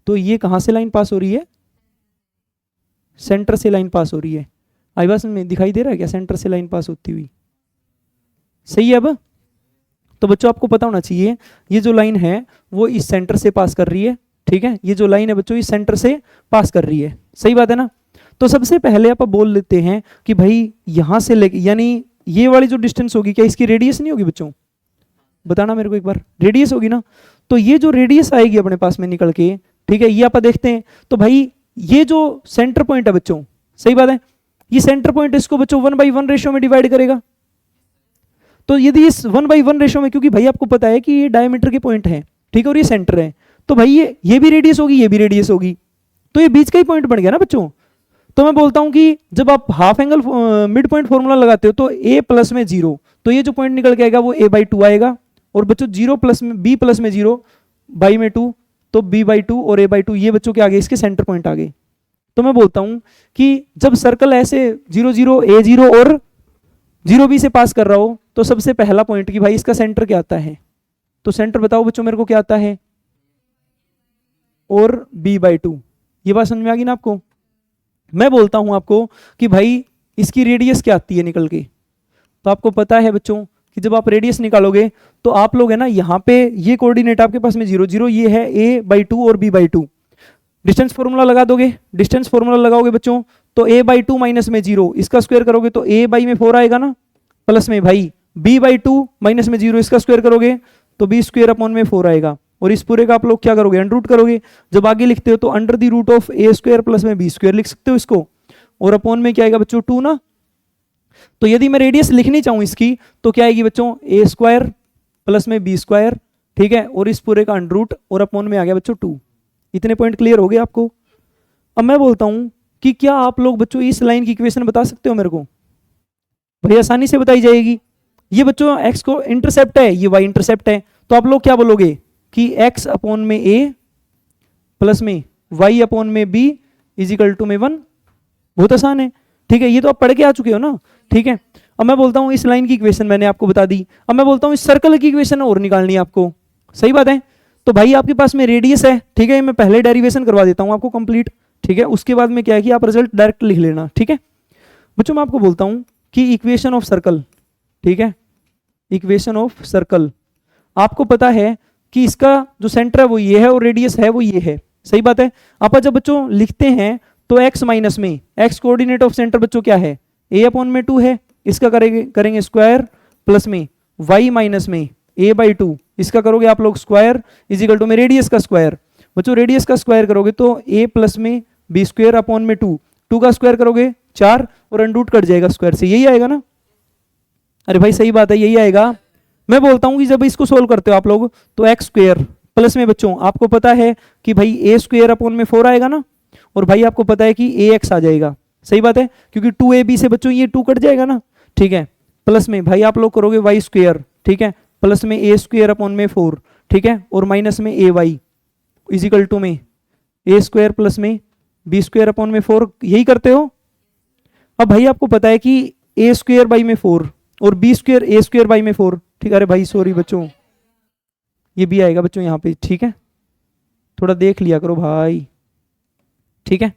A: तो ये कहाँ से लाइन पास हो रही है, सेंटर से लाइन पास हो रही है। आई बात में दिखाई दे रहा है क्या, सेंटर से लाइन पास होती हुई, सही है। अब तो बच्चों आपको पता होना चाहिए ये जो लाइन है वो इस सेंटर से पास कर रही है, ठीक है। ये जो लाइन है बच्चों इस सेंटर से पास कर रही है, सही बात है ना। तो सबसे पहले आप बोल लेते हैं कि भाई यहां से लेके, यानी ये वाली जो डिस्टेंस होगी क्या इसकी रेडियस नहीं होगी बच्चों, बताना मेरे को एक बार, रेडियस होगी ना। तो ये जो रेडियस आएगी अपने पास में निकल के, ठीक है, ये आप देखते हैं। तो भाई ये जो सेंटर पॉइंट है बच्चों, सही बात है, ये सेंटर पॉइंट इसको बच्चों 1/1 रेशियो में डिवाइड करेगा। तो यदि इस 1/1 रेशियो में, क्योंकि भाई आपको पता है कि ये डायमीटर के पॉइंट है, ठीक है, और ये सेंटर है, तो भाई ये भी रेडियस होगी, ये भी रेडियस होगी, तो ये बीच का ही पॉइंट बन गया ना बच्चों। तो मैं बोलता हूं कि जब आप half angle mid point formula लगाते हो तो a प्लस में 0, तो ये जो पॉइंट निकल के आएगा वो a/2 आएगा। और बच्चों 0 प्लस में b प्लस में 0 बाई में 2, तो b/2 और a/2 ये बच्चों के आगे इसके सेंटर पॉइंट आ गए। तो मैं बोलता हूं कि जब सर्कल ऐसे 0 0 a0 और 0b से पास कर रहा हो तो सबसे पहला पॉइंट कि भाई इसका सेंटर क्या आता है, तो सेंटर बताओ बच्चों मेरे को क्या आता है, और b/2। ये बात समझ में आ गई ना आपको। मैं बोलता हूं आपको कि भाई इसकी रेडियस क्या आती है निकल के, तो आपको पता है बच्चों कि जब आप रेडियस निकालोगे तो आप लोग है ना यहाँ पे ये कोऑर्डिनेट आपके पास में 0 0 ये है a/2 और b/2, डिस्टेंस फॉर्मूला लगा दोगे, डिस्टेंस फॉर्मूला लगाओगे बच्चों तो a/2 माइनस में 0 इसका स्क्वायर करोगे तो a/4 आएगा ना, प्लस में भाई b/2 माइनस में 0 इसका स्क्वायर करोगे तो b²/4 आएगा। और इस पूरे का आप लोग क्या करोगे, अंडर रूट करोगे। जब आगे लिखते हो तो under the root of a² plus में b² लिख सकते हो इसको, और अपॉन में क्या आएगा बच्चों 2 ना। तो यदि मैं रेडियस लिखनी चाहूं इसकी तो क्या आएगी बच्चों a² प्लस में b², ठीक है, और इस पूरे का अंडर रूट और अपॉन में आ गया बच्चों 2। इतने पॉइंट क्लियर हो गए आपको। अब मैं बोलता हूं कि क्या आप लोग बच्चों इस लाइन की इक्वेशन बता सकते हो मेरे को, बड़ी आसानी से बताई जाएगी। ये बच्चों x को इंटरसेप्ट है, ये y इंटरसेप्ट है, तो आप लोग क्या बोलोगे कि x अपॉन में a प्लस में y अपॉन में b इजिकल टू में 1। बहुत आसान है, ठीक है, ये तो आप पढ़ के आ चुके हो ना, ठीक है। अब मैं बोलता हूं इस लाइन की इक्वेशन मैंने आपको बता दी, अब मैं बोलता हूं इस सर्कल की इक्वेशन और निकालनी है आपको, सही बात है। तो भाई आपके पास में रेडियस है, ठीक है, मैं पहले डेरिवेशन करवा देता हूं आपको कंप्लीट, ठीक है, उसके बाद में क्या है कि आप रिजल्ट डायरेक्ट लिख लेना, ठीक है। बच्चों मैं आपको बोलता हूं कि इक्वेशन ऑफ सर्कल, ठीक है, इक्वेशन ऑफ सर्कल, आपको पता है कि इसका जो सेंटर है वो ये है और रेडियस है वो ये है, सही बात है। आप जब बच्चों लिखते हैं तो x माइनस में x कोऑर्डिनेट ऑफ सेंटर बच्चों क्या है a/2 है, इसका करेंगे स्क्वायर, प्लस में y माइनस में a/2 इसका करोगे आप लोग स्क्वायर इजिकल टू में रेडियस का स्क्वायर। बच्चों रेडियस का स्क्वायर करोगे तो a प्लस में b² अपॉन में 2 का स्क्वायर करोगे 4 और अंडर रूट कट जाएगा स्क्वायर से, यही आएगा ना। अरे भाई सही बात है, यही आएगा। मैं बोलता हूं कि जब इसको सोल्व करते हो आप लोग तो x² प्लस में बच्चों आपको पता है कि भाई a² अपॉन में 4 आएगा ना, और भाई आपको पता है कि ax आ जाएगा, सही बात है, क्योंकि 2ab से बच्चों ये 2 कट जाएगा ना, ठीक है, प्लस में भाई आप लोग करोगे y², ठीक है, प्लस में a² अपॉन में 4, ठीक है, और माइनस में ay इजिकल टू में a² प्लस में b² अपॉन में 4, यही करते हो। अब भाई आपको पता है कि a² बाई में 4 और b² a² बाई में 4, ठीक है, अरे भाई सॉरी बच्चों ये भी आएगा बच्चों यहाँ पे, ठीक है, थोड़ा देख लिया करो भाई, ठीक है,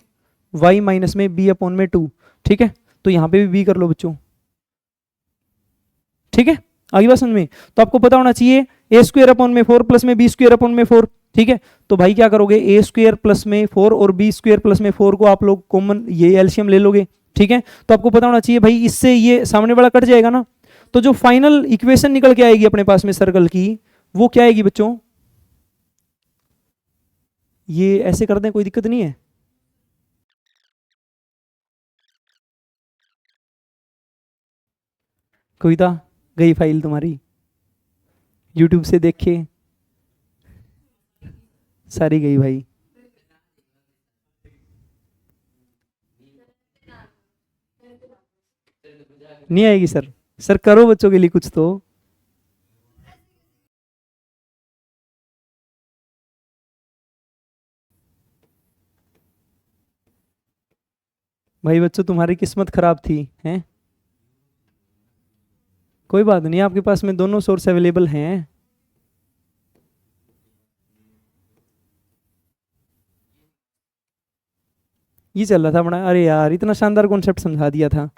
A: y माइनस में b अपॉन में 2, ठीक है, तो यहाँ पे भी b कर लो बच्चों, ठीक है, आगे बात समझ में। तो आपको पता होना चाहिए a² अपॉन में 4 प्लस में b² अपॉन में 4, ठीक है, तो भाई क्या करोगे a² प्लस में 4 और b² प्लस में 4 को आप लोग कॉमन ये एलसीएम ले लोगे, ठीक है। तो आपको पता होना चाहिए भाई इससे ये सामने वाला कट जाएगा ना, तो जो फाइनल इक्वेशन निकल के आएगी अपने पास में सर्कल की वो क्या आएगी बच्चों, ये ऐसे करते हैं कोई दिक्कत नहीं है। कविता गई फाइल तुम्हारी, यूट्यूब से देख के सारी गई भाई। नहीं आएगी सर, सर करो बच्चों के लिए कुछ तो। भाई बच्चों तुम्हारी किस्मत खराब थी हैं, कोई बात नहीं, आपके पास में दोनों सोर्स अवेलेबल हैं। ये चल रहा था अपना। अरे यार इतना शानदार कॉन्सेप्ट समझा दिया था।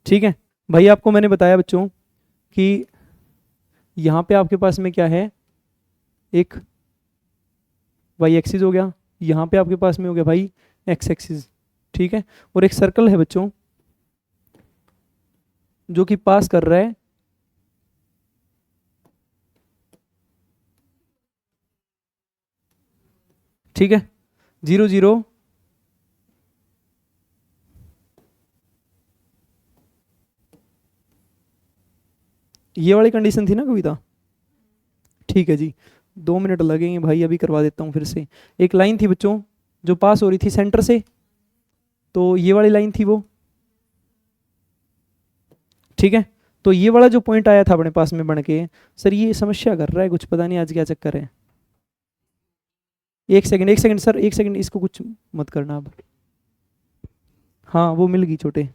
A: ठीक है भाई, आपको मैंने बताया बच्चों कि यहाँ पे आपके पास में क्या है, एक वाई एक्सिस हो गया, यहाँ पे आपके पास में हो गया भाई एक्स एक्सिस। ठीक है, और एक सर्कल है बच्चों जो कि पास कर रहा है ठीक है 0 0 ये वाली कंडीशन थी ना कविता। ठीक है जी, 2 मिनट लगेंगे भाई, अभी करवा देता हूँ फिर से। एक लाइन थी बच्चों जो पास हो रही थी सेंटर से, तो ये वाली लाइन थी वो। ठीक है, तो ये वाला जो पॉइंट आया था अपने पास में बन के, सर ये समस्या कर रहा है कुछ, पता नहीं आज क्या चक्कर है। एक सेकंड सर, एक सेकंड, इसको कुछ मत करना अब। हाँ वो मिल गई छोटे।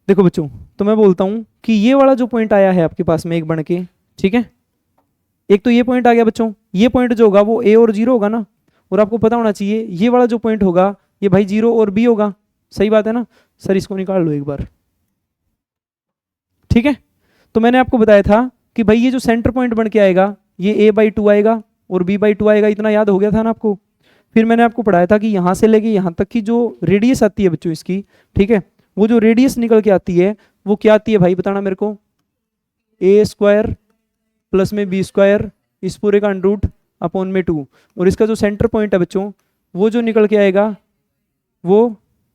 A: देखो बच्चों, तो मैं बोलता हूँ कि ये वाला जो पॉइंट आया है आपके पास में एक बन के, ठीक है, एक तो ये पॉइंट आ गया बच्चों, ये पॉइंट जो होगा वो ए और 0 होगा ना, और आपको पता होना चाहिए ये वाला जो पॉइंट होगा ये भाई 0 और बी होगा। सही बात है ना सर, इसको निकाल लो एक बार। ठीक है, तो मैंने आपको बताया था कि भाई ये जो सेंटर पॉइंट बन के आएगा ये a/2 आएगा और b/2 आएगा, इतना याद हो गया था ना आपको। फिर मैंने आपको पढ़ाया था कि यहाँ से लेके यहाँ तक की जो रेडियस आती है बच्चों इसकी, ठीक है, वो जो रेडियस निकल के आती है वो क्या आती है भाई, बताना मेरे को। a² प्लस में b² इस पूरे का अंडर रूट अपॉन में 2, और इसका जो सेंटर पॉइंट है बच्चों वो जो निकल के आएगा वो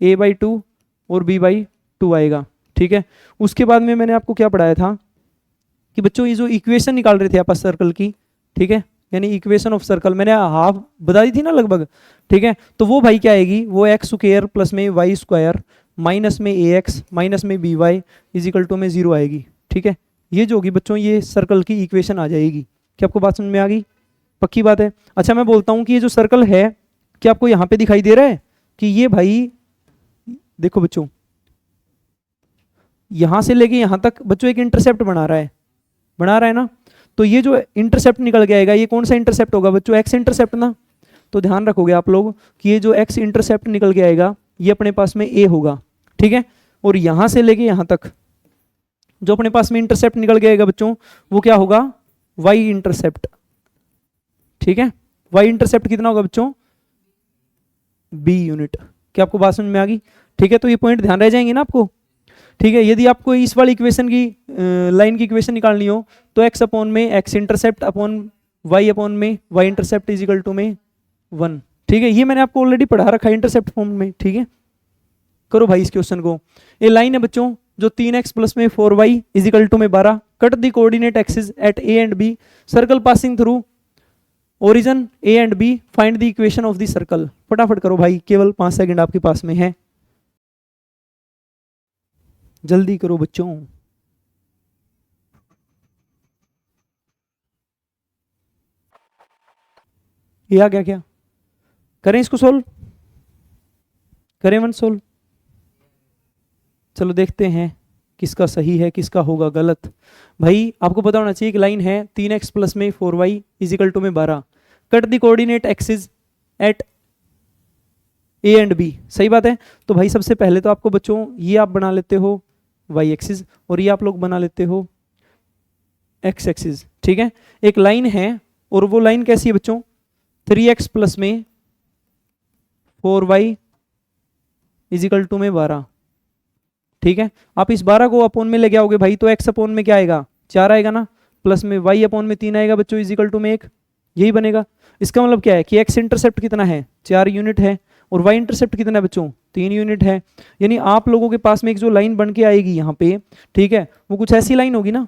A: a/2 और b/2 आएगा। ठीक है, उसके बाद में मैंने आपको क्या पढ़ाया था कि बच्चों ये जो इक्वेशन निकाल रहे थे आप सर्कल की, ठीक है, यानी इक्वेशन ऑफ सर्कल मैंने हाफ बता दी थी ना लगभग। ठीक है, तो वो भाई क्या आएगी, वो x² प्लस में y² माइनस में ax माइनस में by इज इक्वल टू में 0 आएगी। ठीक है, ये जो होगी बच्चों ये सर्कल की इक्वेशन आ जाएगी। क्या आपको बात समझ में आ गई? पक्की बात है। अच्छा मैं बोलता हूँ कि ये जो सर्कल है क्या आपको यहाँ पे दिखाई दे रहा है कि ये भाई, देखो बच्चों यहां से लेके यहां तक बच्चों एक इंटरसेप्ट बना रहा है ना, तो ये जो इंटरसेप्ट निकल के आएगा ये कौन सा इंटरसेप्ट होगा बच्चों, एक्स इंटरसेप्ट ना। तो ध्यान रखोगे आप लोग कि ये जो एक्स इंटरसेप्ट निकल के आएगा ये अपने पास में ए होगा। ठीक है, और यहां से लेके यहां तक जो अपने पास में इंटरसेप्ट निकल के आएगा बच्चों वो क्या होगा, वाई इंटरसेप्ट। ठीक है, वाई इंटरसेप्ट कितना होगा बच्चों, बी यूनिट। क्या आपको बात समझ में आ गई? ठीक है, तो ये पॉइंट ध्यान रह जाएंगे ना आपको। ठीक है, यदि आपको इस वाली इक्वेशन की लाइन की इक्वेशन निकालनी हो तो x अपॉन में x intercept upon y upon में y intercept is equal to में 1। ठीक है, ये मैंने आपको ऑलरेडी पढ़ा रखा है इंटरसेप्ट फॉर्म में। ठीक है, करो भाई इस क्वेश्चन को। ये लाइन है बच्चों जो 3x प्लस में 4y इज इक्वल टू में 12, cut the coordinate axis eight a and b, circle passing through origin a and b, find the equation of the circle. फटाफट करो भाई, केवल 5 सेकंड आपके पास में है, जल्दी करो बच्चों। ये आ गया क्या? करें इसको सोल्व, करें वन सोल्व। चलो देखते हैं किसका सही है किसका होगा गलत। भाई आपको पता होना चाहिए कि लाइन है 3x प्लस में 4y इज इक्वल टू में 12, cut the coordinate axis at A and B. सही बात है। तो भाई सबसे पहले तो आपको बच्चों ये आप बना लेते हो y एक्सिस और ये आप लोग बना लेते हो x एक्सिस। ठीक है, एक लाइन है और वो लाइन कैसी है बच्चों, 3x प्लस में 4y इज इक्वल टू में 12। ठीक है, आप इस 12 को अपोन में लेके आओगे भाई तो x अपोन में क्या आएगा, 4 आएगा ना, प्लस में y अपोन में 3 आएगा बच्चों इज इक्वल टू में 1। यही बनेगा। इसका मतलब क्या है कि x इंटरसेप्ट कितना है, 4 यूनिट है, और y इंटरसेप्ट कितना है बच्चों, 3 यूनिट है। यानी आप लोगों के पास में एक जो लाइन बन के आएगी यहाँ पे, ठीक है, वो कुछ ऐसी लाइन होगी ना,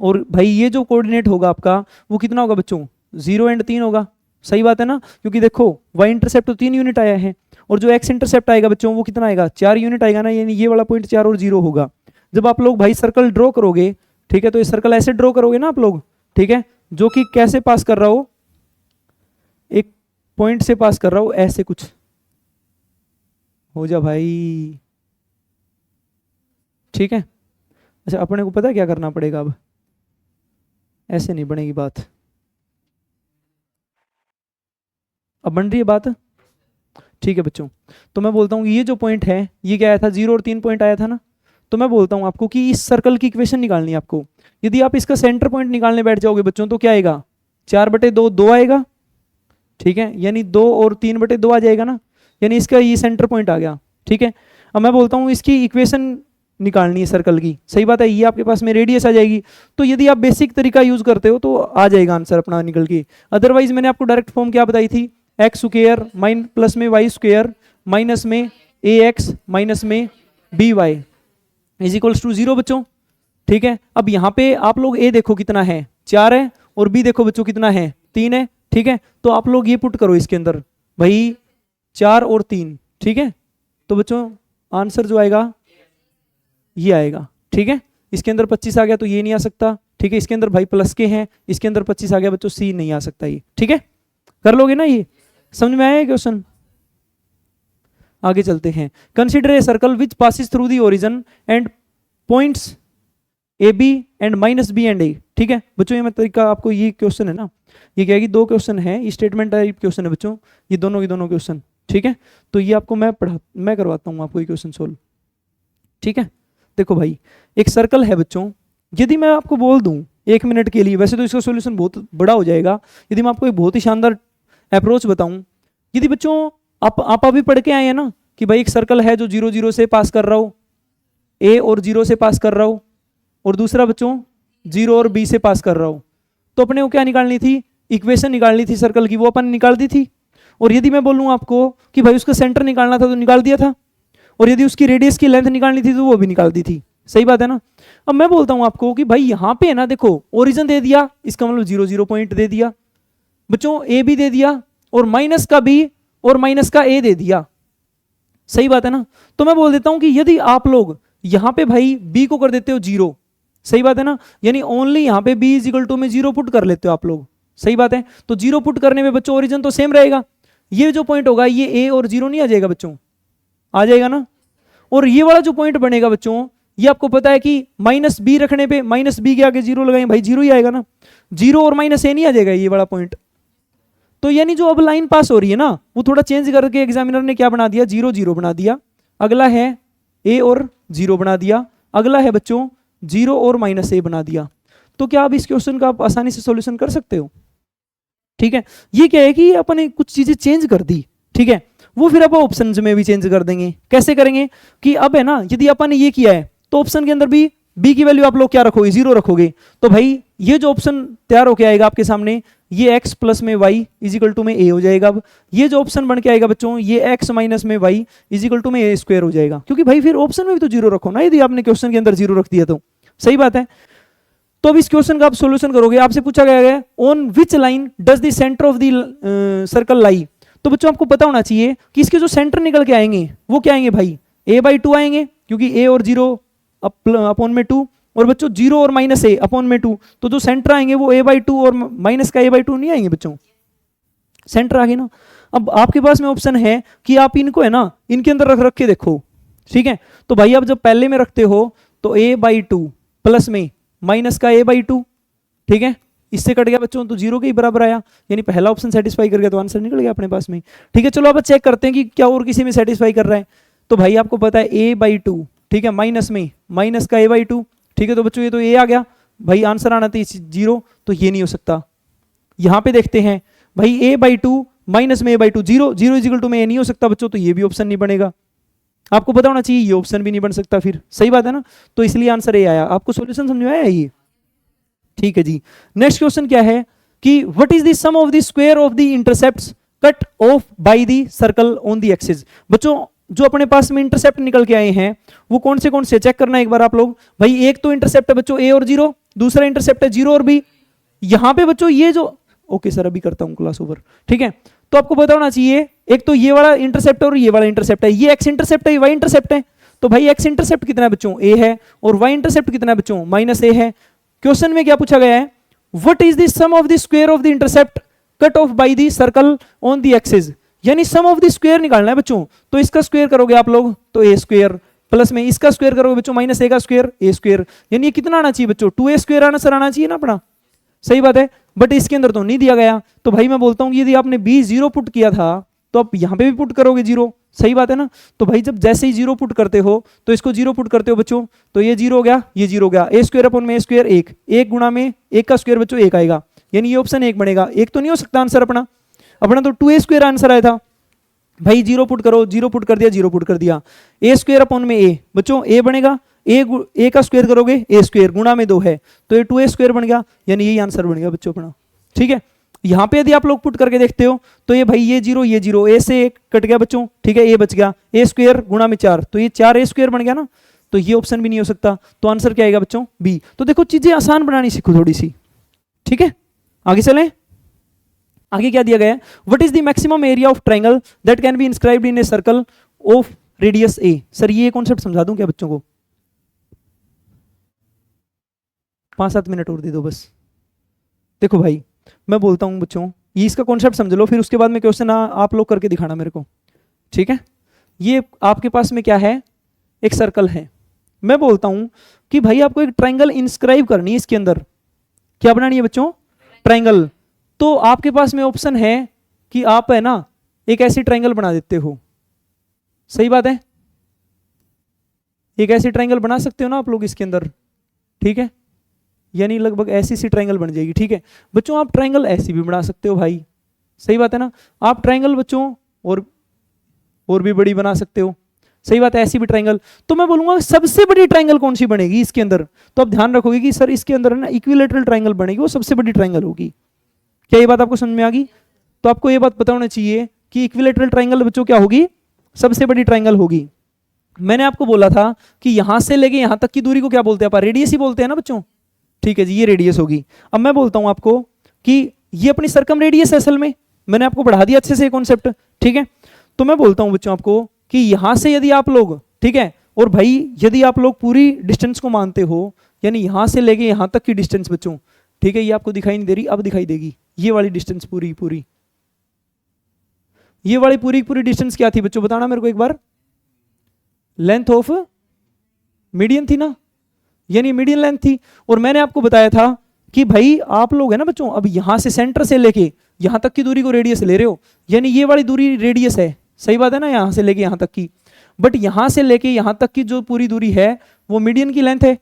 A: और भाई ये जो कोऑर्डिनेट होगा आपका वो कितना होगा बच्चों, 0 एंड 3 होगा। सही बात है ना, क्योंकि देखो y इंटरसेप्ट तो 3 यूनिट आया है और जो x इंटरसेप्ट आएगा बच्चों वो कितना आएगा, 4 यूनिट आएगा ना, यानी ये वाला पॉइंट 4 और 0 होगा। जब आप लोग भाई सर्कल ड्रॉ करोगे, ठीक है, तो ये सर्कल ऐसे ड्रॉ करोगे ना आप लोग, ठीक है, जो कि कैसे पास कर रहा हो, एक पॉइंट से पास कर रहा हो, ऐसे कुछ हो जा भाई। ठीक है, अच्छा अपने को पता है क्या करना पड़ेगा अब, ऐसे नहीं बनेगी बात। अब बन रही है बात? ठीक है बच्चों, तो मैं बोलता हूँ ये जो पॉइंट है ये क्या आया था, 0 और 3 पॉइंट आया था ना। तो मैं बोलता हूँ आपको कि इस सर्कल की इक्वेशन निकालनी है आपको। यदि आप इसका सेंटर पॉइंट निकालने बैठ जाओगे बच्चों तो क्या आएगा, 4/2 2 आएगा, ठीक है, यानी 2 और 3/2 आ जाएगा ना, यानी इसका ये सेंटर पॉइंट आ गया, ठीक है। अब मैं बोलता हूँ इसकी इक्वेशन निकालनी है सर्कल की, सही बात है, ये आपके पास में रेडियस आ जाएगी। तो यदि आप बेसिक तरीका यूज करते हो तो आ जाएगा आंसर अपना निकल के। अदरवाइज मैंने आपको डायरेक्ट फॉर्म क्या बताई थी, एक्स स्क्वायर माइन प्लस में वाई स्क्वायर माइनस में ए एक्स माइनस में b y is equals to 0 बच्चों, ठीक है। अब यहाँ पे आप लोग ए देखो कितना है, 4 है, और बी देखो बच्चों कितना है, 3 है, ठीक है। तो आप लोग ये पुट करो इसके अंदर भाई 4 और 3, ठीक है। तो बच्चों आंसर जो आएगा ये आएगा, ठीक है। इसके अंदर 25 आ गया तो ये नहीं आ सकता, ठीक है। इसके अंदर भाई प्लस के हैं, इसके अंदर 25 आ गया बच्चों, सी नहीं आ सकता ये, ठीक है। कर लोगे ना, ये समझ में आया क्वेश्चन? आगे चलते हैं। Consider a circle which passes through the origin and points A B and minus B and A, ठीक है बच्चों। ये मैं तरीका आपको, ये क्वेश्चन है ना, ये क्या है कि 2 क्वेश्चन है, ये स्टेटमेंट टाइप क्वेश्चन है बच्चों, ये दोनों के दोनों क्वेश्चन, ठीक है। तो ये आपको मैं करवाता हूँ आपको ये क्वेश्चन सोल्व, ठीक है। देखो भाई एक सर्कल है बच्चों, यदि मैं आपको बोल दूं 1 मिनट के लिए, वैसे तो इसका सॉल्यूशन बहुत बड़ा हो जाएगा, यदि मैं आपको एक बहुत ही शानदार अप्रोच बताऊं, यदि बच्चों आप अभी पढ़ के आए हैं ना कि भाई एक सर्कल है जो 0 0 से पास कर रहा हो, ए और 0 से पास कर रहा हो, और दूसरा बच्चों 0 और बी से पास कर रहा हो, तो अपने को क्या निकालनी थी, इक्वेशन निकालनी थी सर्कल की, वो अपन निकाल दी थी। और यदि मैं बोलूं आपको कि भाई उसका सेंटर निकालना था तो निकाल दिया था, और यदि उसकी रेडियस की लेंथ निकालनी थी तो वो भी निकाल दी थी, सही बात है ना। अब मैं बोलता हूं आपको कि भाई यहां पे है ना, देखो ओरिजिन दे दिया, इसका मतलब 0 0 पॉइंट दे दिया बच्चों, ए भी दे दिया, और माइनस का बी और माइनस का ए दे दिया, सही बात है ना। तो मैं बोल देता हूं कि यदि आप लोग यहां पे भाई बी को कर देते हो 0, सही बात है ना, यानी ओनली यहां पे बी इज इक्वल टू में 0 पुट कर लेते हो आप लोग, सही बात है। तो 0 पुट करने में बच्चों ओरिजिन तो सेम रहेगा, ये जो पॉइंट होगा ये ए और 0 नहीं आ जाएगा बच्चों, आ जाएगा ना। और ये वाला जो पॉइंट बनेगा बच्चों, ये आपको पता है कि माइनस बी रखने पे माइनस बी के आगे 0 लगाएं भाई 0 ही आएगा ना, 0 और माइनस ए नहीं आ जाएगा ये वाला पॉइंट। तो यानी जो अब लाइन पास हो रही है ना, वो थोड़ा चेंज करके एग्जामिनर ने क्या बना दिया, 0 0 बना दिया, अगला है ए और 0 बना दिया, अगला है बच्चों 0 और माइनस ए बना दिया। तो क्या आप इस क्वेश्चन का आप आसानी से सॉल्यूशन कर सकते हो, ठीक है। ये क्या है कि अपन ने कुछ चीजें चेंज कर दी, ठीक है, वो फिर अपन ऑप्शन में भी चेंज कर देंगे। कैसे करेंगे कि अब है ना, यदि अपन ने ये किया है तो ऑप्शन के अंदर भी बी की वैल्यू आप लोग क्या रखोगे, 0 रखोगे। तो भाई ये जो ऑप्शन तैयार होके आएगा आपके सामने, ये x प्लस में y इज इक्वल टू में a हो जाएगा। अब ये जो ऑप्शन बन के आएगा बच्चों, ये x माइनस में y इज इक्वल टू में a स्क्वायर हो जाएगा, क्योंकि भाई फिर ऑप्शन में भी तो 0 रखो ना, यदि आपने क्वेश्चन के अंदर 0 रख दिया तो, सही बात है। तो अब इस क्वेश्चन का आप सॉल्यूशन करोगे, आपसे पूछा गया है on which line does the centre of the circle lie. तो बच्चों आपको पता होना चाहिए कि इसके जो सेंटर निकल के आएंगे वो क्या आएंगे भाई, a/2 आएंगे, क्योंकि a और 0 अपॉन में 2, और बच्चों 0 और माइनस a अपॉन में 2, तो जो सेंटर आएंगे वो a/2 और माइनस का a/2 नहीं आएंगे बच्चों, सेंटर आ गए ना। अब आपके पास में ऑप्शन है कि आप इनको है ना इनके अंदर रख रख के देखो, ठीक है। तो भाई आप जब पहले में रखते हो तो a/2 प्लस में माइनस का a/2, ठीक है, इससे कट गया बच्चों तो 0 के ही बराबर आया, यानी पहला ऑप्शन सेटिस्फाई कर गया तो आंसर निकल गया अपने पास में, ठीक है। चलो अब चेक करते हैं कि क्या और किसी में सेटिस्फाई कर रहा है। तो भाई आपको पता है a/2, ठीक है, माइनस में माइनस का a/2, ठीक है। तो बच्चों ये तो a आ गया, भाई आंसर आना था 0, तो ये नहीं हो सकता। यहां पे देखते हैं भाई a/2 माइनस में a/2, 0 0 इज इक्वल टू में a नहीं हो सकता बच्चों, तो ये भी ऑप्शन नहीं बनेगा। आपको पता होना चाहिए ये ऑप्शन भी नहीं बन सकता फिर, सही बात है ना। तो इसलिए आंसर ए आया। आपको सॉल्यूशन समझ में आया ये, ठीक है जी। नेक्स्ट क्वेश्चन क्या है कि what is the sum of the square of the intercepts cut off by the circle on the axis. बच्चों जो अपने पास में इंटरसेप्ट निकल के आए हैं वो कौन से चेक करना है एक बार आप लोग। भाई एक तो इंटरसेप्ट है बच्चों a और 0, दूसरा इंटरसेप्ट है 0 और b। यहां पे बच्चों ये जो, ओके सर अभी करता हूं क्लास ओवर, ठीक है। तो आपको पता होना चाहिए एक तो ये वाला इंटरसेप्ट और ये वाला इंटरसेप्ट है, ये x इंटरसेप्ट है, ये y इंटरसेप्ट है। तो भाई x इंटरसेप्ट कितना है बच्चों, a है, और y इंटरसेप्ट कितना है बच्चों, माइनस a है। क्वेश्चन में क्या पूछा गया है, what is the sum of the square of the intercept cut off by the circle on the axis, यानी सम ऑफ द स्क्वायर निकालना है बच्चों। तो इसका स्क्वायर करोगे आप लोग तो a स्क्वायर, प्लस में इसका स्क्वायर करोगे बच्चों माइनस a का स्क्वायर a स्क्वायर, यानी ये कितना आना चाहिए बच्चों, 2a स्क्वायर आंसर आना चाहिए ना अपना। सही बात है, बट इसके अंदर तो नहीं दिया गया। तो भाई मैं बोलता हूँ यदि आपने बी 0 पुट किया था तो आप यहाँ पे भी पुट करोगे 0, सही बात है ना। तो भाई जब जैसे ही 0 पुट करते हो तो इसको 0 पुट करते हो बच्चों, तो ये 0 हो गया, ये 0 हो गया, ए स्क्वायर अपॉन में ए स्क्वायर 1, 1 गुणा में 1 का स्क्वायर बच्चों 1 आएगा, यानी ये ऑप्शन 1 बनेगा। 1 तो नहीं हो सकता आंसर अपना, अपना तो 2a स्क्वायर आंसर आया था। भाई 0 पुट करो, 0 पुट कर दिया, 0 पुट कर दिया, ए स्क्वायर अपॉन में ए, बच्चों ए बनेगा, ए का स्क्वायर करोगे ए स्क्वायर गुणा में 2 है तो ये 2a स्क्वायर बन गया, यानी यही आंसर बन गया बच्चों अपना। ठीक है, यहाँ पे यदि आप लोग पुट करके देखते हो तो ये भाई ये 0 ये 0, ए से 1 कट गया बच्चों, ठीक है, ए बच गया, ए स्क्वायर गुणा में 4, तो ये 4a स्क्वायर बन गया ना, तो ये ऑप्शन भी नहीं हो सकता, तो आंसर क्या आएगा बच्चों बी। तो देखो चीजें आसान बनानी सीखो थोड़ी सी। ठीक है, आगे चलें। आगे क्या दिया गया है, what is the maximum area of triangle that can be inscribed in a circle of radius A. Sir ये कॉन्सेप्ट समझा दूं क्या बच्चों को, 5-7 मिनट और दे दो बस। देखो भाई मैं बोलता हूं बच्चों, ये इसका कॉन्सेप्ट समझ लो, फिर उसके बाद में क्वेश्चन आप लोग करके दिखाना मेरे को। ठीक है, ये आपके पास में क्या है, एक सर्कल है। मैं बोलता हूं कि भाई आपको एक ट्रायंगल इंस्क्राइब करनी है, इसके अंदर क्या बनानी है बच्चों, ट्रायंगल। तो आपके पास में ऑप्शन है कि आप है ना एक ऐसी ट्रायंगल बना देते हो, सही बात है, एक ऐसी ट्रायंगल बना सकते हो ना आप लोग इसके अंदर। ठीक है, यानी लगभग ऐसी सी ट्रायंगल बन जाएगी। ठीक है बच्चों, आप ट्रायंगल ऐसी भी बना सकते हो भाई, सही बात है ना। आप ट्रायंगल बच्चों और भी बड़ी बना सकते हो, सही बात है, ऐसी भी ट्रायंगल। तो मैं बोलूंगा सबसे बड़ी ट्रायंगल कौन सी बनेगी इसके अंदर, तो आप ध्यान रखोगे कि सर इसके अंदर ना इक्विलेटरल ट्रायंगल बनेगी, वो सबसे बड़ी ट्रायंगल होगी। क्या ये बात आपको समझ में आ गई? तो आपको ये बात पता होना चाहिए कि इक्विलेटरल ट्रायंगल बच्चों क्या होगी, सबसे बड़ी ट्रायंगल होगी। मैंने आपको बोला था कि यहां से लेके यहां तक की दूरी को क्या बोलते हैं, आप रेडियस ही बोलते हैं ना बच्चों। ठीक है जी, ये रेडियस होगी। अब मैं बोलता हूं आपको कि ये अपनी सर्कम रेडियस है असल में, मैंने आपको बढ़ा दिया अच्छे से कॉन्सेप्ट। ठीक है, तो मैं बोलता हूं बच्चों आपको कि यहां से यदि आप लोग, ठीक है, और भाई यदि आप लोग पूरी डिस्टेंस को मानते हो, यानी यहां से लेके यहां तक की डिस्टेंस बच्चों, ठीक है, ये आपको दिखाई नहीं दे रही, अब दिखाई देगी, ये वाली डिस्टेंस पूरी पूरी, ये वाली पूरी पूरी डिस्टेंस क्या थी बच्चों, बताना मेरे को एक बार। लेंथ ऑफ मीडियन थी ना, यानी मीडियन लेंथ थी। और मैंने आपको बताया था कि भाई आप लोग है ना बच्चों, अब यहां से सेंटर से लेके यहां तक की दूरी को रेडियस ले रहे हो, यानी ये वाली दूरी रेडियस है, सही बात है ना, यहां से लेके यहां तक की। बट यहां से लेके यहां तक की जो पूरी दूरी है वो मीडियन की लेंथ है।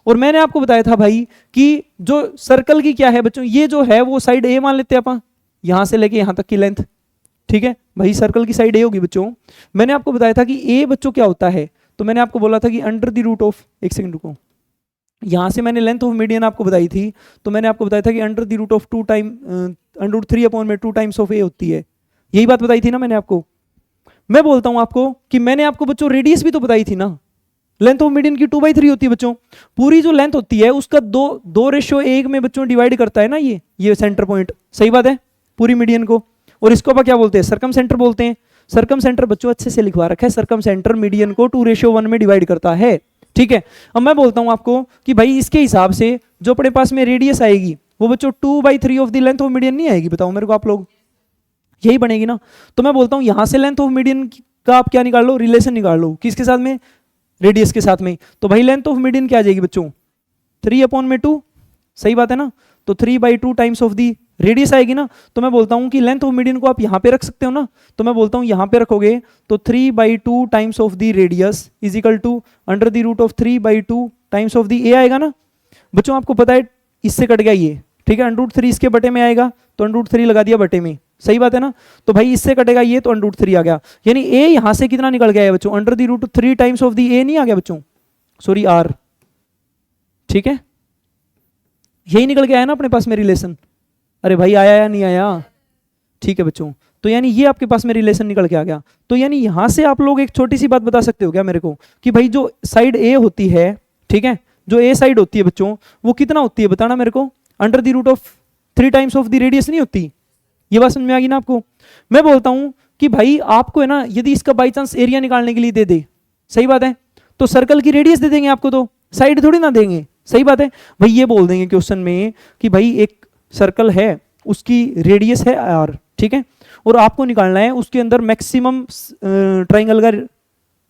A: और मैंने आपको बताया था भाई कि जो सर्कल की क्या है बच्चों, ये जो है वो साइड ए मान लेते हैं अपन, यहां से लेके यहां तक की लेंथ। ठीक है भाई, सर्कल की साइड ए होगी बच्चों। मैंने आपको बताया था कि ए बच्चों क्या होता है, तो मैंने आपको बोला था कि अंडर द रूट ऑफ, एक सेकंड रुको, यहां से मैंने लेंथ ऑफ मीडियन आपको बताई थी, तो मैंने आपको बताया था कि under the root of 2 time under 3 upon में 2 टाइम्स ऑफ ए होती है, यही बात बताई थी ना मैंने आपको। मैं बोलता हूं आपको कि मैंने आपको बच्चों रेडियस भी तो बताई थी ना, लेंथ ऑफ मीडियन की 2/3 होती है बच्चों। पूरी जो लेंथ होती है उसका 2:1 में बच्चों डिवाइड करता है ना ये सेंटर पॉइंट, सही बात है, पूरी मीडियन को। और इसको अपन क्या बोलते हैं, सर्कम सेंटर बोलते हैं। सर्कम सेंटर बच्चों अच्छे से लिखवा रखा है, सर्कम सेंटर मीडियन को 2:1 में डिवाइड करता है। ठीक है, अब मैं बोलता हूं आपको कि भाई इसके हिसाब से जो अपने पास में रेडियस आएगी वो बच्चों 2/3 of the length of median नहीं आएगी, बताओ मेरे को आप लोग, यही बनेगी ना। तो मैं बोलता हूं यहां से लेंथ ऑफ मीडियन का आप क्या निकाल लो, रिलेशन निकाल लो, किसके साथ में, रेडियस के साथ में। तो भाई लेंथ ऑफ मीडियन क्या आ जाएगी बच्चों, 3/2, सही बात है ना। तो 3/2 टाइम्स ऑफ दी रेडियस आएगी ना। तो मैं बोलता हूं कि लेंथ ऑफ मीडियन को आप यहां पे रख सकते हो ना, तो मैं बोलता हूं यहां पे रखोगे तो 3/2 times of the radius is equal to under the root of 3/2 times of the A आएगा ना। बच्चों आपको पता है इससे कट गया ये, ठीक है, √3 इसके बटे में आएगा, तो √3 लगा दिया बटे में, सही बात है ना। तो भाई इससे कटेगा ये, तो √3 आ गया, यानी ए यहां से कितना निकल गया है बच्चों, under the root 3 times of the A नहीं आ गया बच्चों, सॉरी आर। ठीक है, यही निकल के आया ना अपने पास में रिलेशन। अरे भाई आया या नहीं आया, ठीक है बच्चों। तो यानी ये आपके पास में रिलेशन निकल के आ गया। तो यानी यहां से आप लोग एक छोटी सी बात बता सकते हो क्या मेरे को कि भाई जो साइड ए होती है, ठीक है, जो ए साइड होती है बच्चों वो कितना होती है, बताना मेरे को, under the root of 3 times of the radius नहीं होती। ये बात समझ में आ गई ना आपको। मैं बोलता हूं कि भाई आपको है ना यदि इसका बाई चांस एरिया निकालने के लिए दे दे, सही बात है, तो सर्कल की रेडियस दे देंगे आपको, तो साइड थोड़ी ना देंगे, सही बात है भाई। ये बोल देंगे क्वेश्चन में कि भाई एक सर्कल है उसकी रेडियस है r, ठीक है, और आपको निकालना है उसके अंदर मैक्सिमम ट्रायंगल का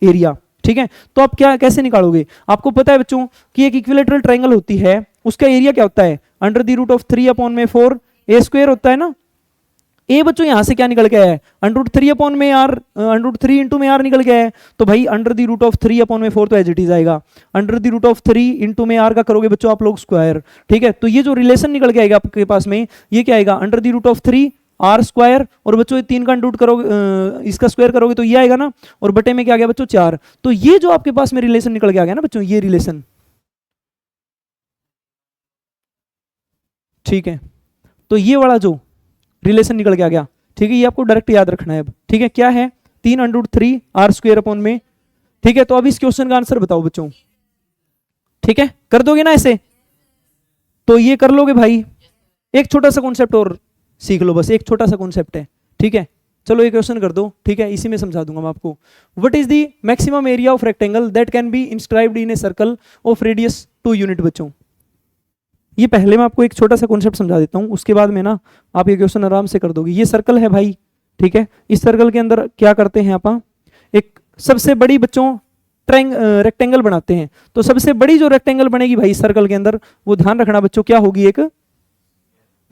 A: एरिया, ठीक है। तो आप क्या कैसे निकालोगे, आपको पता है बच्चों कि एक इक्विलेटरल ट्रायंगल होती है उसका एरिया क्या होता है, under the root of 3/4 a square होता है ना। ए बच्चों यहां से क्या निकल के आया है, √3/r, √3 इंटू में आर निकल के आया है। तो भाई अंडर द रूट ऑफ 3/4 तो एज इट इज आएगा, under the root of 3 into में आर का करोगे बच्चों आप लोग स्क्वायर, ठीक है। तो ये जो रिलेशन निकल के आएगा आपके पास में, ये क्या आएगा, under the root of 3 r square, और बच्चों ये 3 का रूट करोगे, इसका स्क्वायर करोगे तो ये आएगा ना, और बटे में क्या आ गया बच्चों 4। तो ये जो आपके पास में रिलेशन निकल के आ गया ना बच्चों, ये रिलेशन, ठीक है। तो ये वाला जो रिलेशन निकल के आ गया, ठीक है, ये आपको डायरेक्ट याद रखना है अब, ठीक है। क्या है, 3√3 आर स्क्वायर अपॉन में, ठीक है। तो अब इस क्वेश्चन का आंसर बताओ बच्चों, ठीक है, कर दोगे ना ऐसे, तो ये कर लोगे भाई। एक छोटा सा कॉन्सेप्ट और सीख लो, बस एक छोटा सा कॉन्सेप्ट है, ठीक है। चलो ये क्वेश्चन कर दो, ठीक है, इसी में समझा दूंगा मैं आपको। What is the maximum area of rectangle that can be inscribed in a circle of radius 2 unit बच्चों। ये पहले मैं आपको एक छोटा सा कॉन्सेप्ट समझा देता हूँ, उसके बाद में ना आप ये क्वेश्चन आराम से कर दोगे। ये सर्कल है भाई, ठीक है। इस सर्कल के अंदर क्या करते हैं आप, एक सबसे बड़ी बच्चों रेक्टेंगल बनाते हैं। तो सबसे बड़ी जो रेक्टेंगल बनेगी भाई इस सर्कल के अंदर, वो ध्यान रखना बच्चों क्या होगी, एक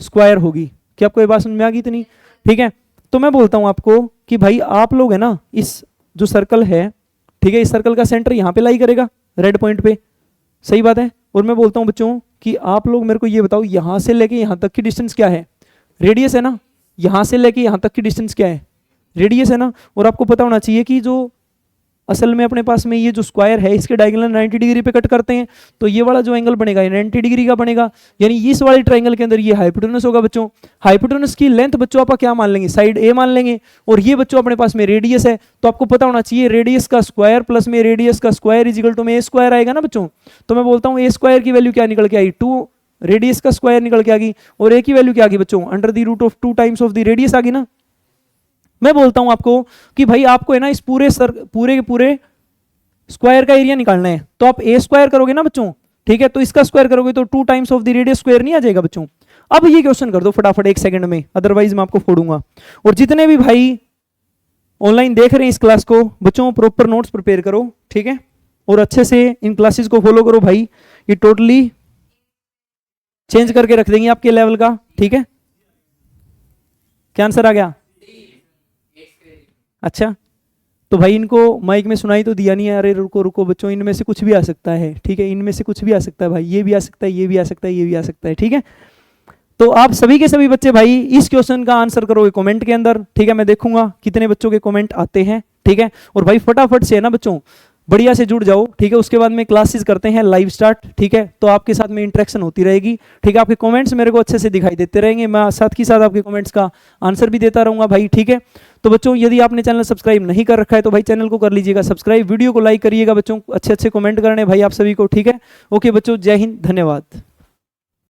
A: स्क्वायर होगी। क्या आपको ये बात समझ में आ गई इतनी, ठीक है। तो मैं बोलता हूं आपको कि भाई आप लोग है ना, इस जो सर्कल है, ठीक है, इस सर्कल का सेंटर यहां पे लाई करेगा रेड पॉइंट पे, सही बात है। और मैं बोलता हूं बच्चों कि आप लोग मेरे को ये बताओ, यहां से लेके यहां तक की डिस्टेंस क्या है, रेडियस है ना। यहां से लेके यहां तक की डिस्टेंस क्या है, रेडियस है ना। और आपको पता होना चाहिए कि जो असल में अपने पास में ये जो स्क्वायर है, इसके डायगोनल 90 डिग्री पे कट करते हैं, तो ये वाला जो एंगल बनेगा ये 90 डिग्री का बनेगा। यानी इस वाले ट्रायंगल के अंदर ये हाइपोटेनस होगा बच्चों। हाइपोटेनस की लेंथ बच्चों आप क्या मान लेंगे, साइड ए मान लेंगे। और ये बच्चों अपने पास में रेडियस है, तो आपको पता होना चाहिए रेडियस का स्क्वायर प्लस में रेडियस का स्क्वायर इज इक्वल टू में ए स्क्वायर आएगा ना बच्चों। तो मैं बोलता हूँ ए स्क्वायर की वैल्यू क्या निकल के आई, 2, रेडियस का स्क्वायर निकल के आ गई, और ए की वैल्यू क्या आ गई बच्चों, under the root of 2 times of the radius आ गई ना। मैं बोलता हूं आपको कि भाई आपको है ना इस पूरे के पूरे स्क्वायर का एरिया निकालना है, तो आप ए स्क्वायर करोगे ना बच्चों, ठीक है। तो इसका स्क्वायर करोगे तो 2 times of the radius square नहीं आ जाएगा बच्चों। अब ये क्वेश्चन कर दो फटाफट 1 सेकंड में, अदरवाइज मैं आपको फोड़ूंगा। और जितने भी भाई ऑनलाइन देख रहे हैं इस क्लास को बच्चों, प्रॉपर नोट्स प्रिपेयर करो, ठीक है, और अच्छे से इन क्लासेस को फॉलो करो भाई। ये टोटली चेंज करके रख देंगे आपके लेवल का, ठीक है। क्या आंसर आ गया, अच्छा। तो भाई इनको माइक में सुनाई तो दिया नहीं है, अरे रुको रुको बच्चों, इनमें से कुछ भी आ सकता है, ठीक है, इनमें से कुछ भी आ सकता है भाई, ये भी आ सकता है, ये भी आ सकता है, ये भी आ सकता है, ठीक है। तो आप सभी के सभी बच्चे भाई इस क्वेश्चन का आंसर करोगे कमेंट के अंदर, ठीक है। मैं देखूंगा कितने बच्चों के कमेंट आते हैं, ठीक है। और भाई फटाफट से है ना बच्चों बढ़िया से जुड़ जाओ, ठीक है। उसके बाद में क्लासेस करते हैं लाइव स्टार्ट, ठीक है। तो आपके साथ में इंटरेक्शन होती रहेगी, ठीक है। आपके कमेंट्स मेरे को अच्छे से दिखाई देते रहेंगे, मैं साथ ही साथ आपके कमेंट्स का आंसर भी देता रहूंगा भाई, ठीक है। तो बच्चों यदि आपने चैनल सब्सक्राइब नहीं कर रखा है तो भाई चैनल को कर लीजिएगा सब्सक्राइब, वीडियो को लाइक करिएगा बच्चों, अच्छे अच्छे कमेंट करने भाई आप सभी को, ठीक है। ओके बच्चों, जय हिंद, धन्यवाद।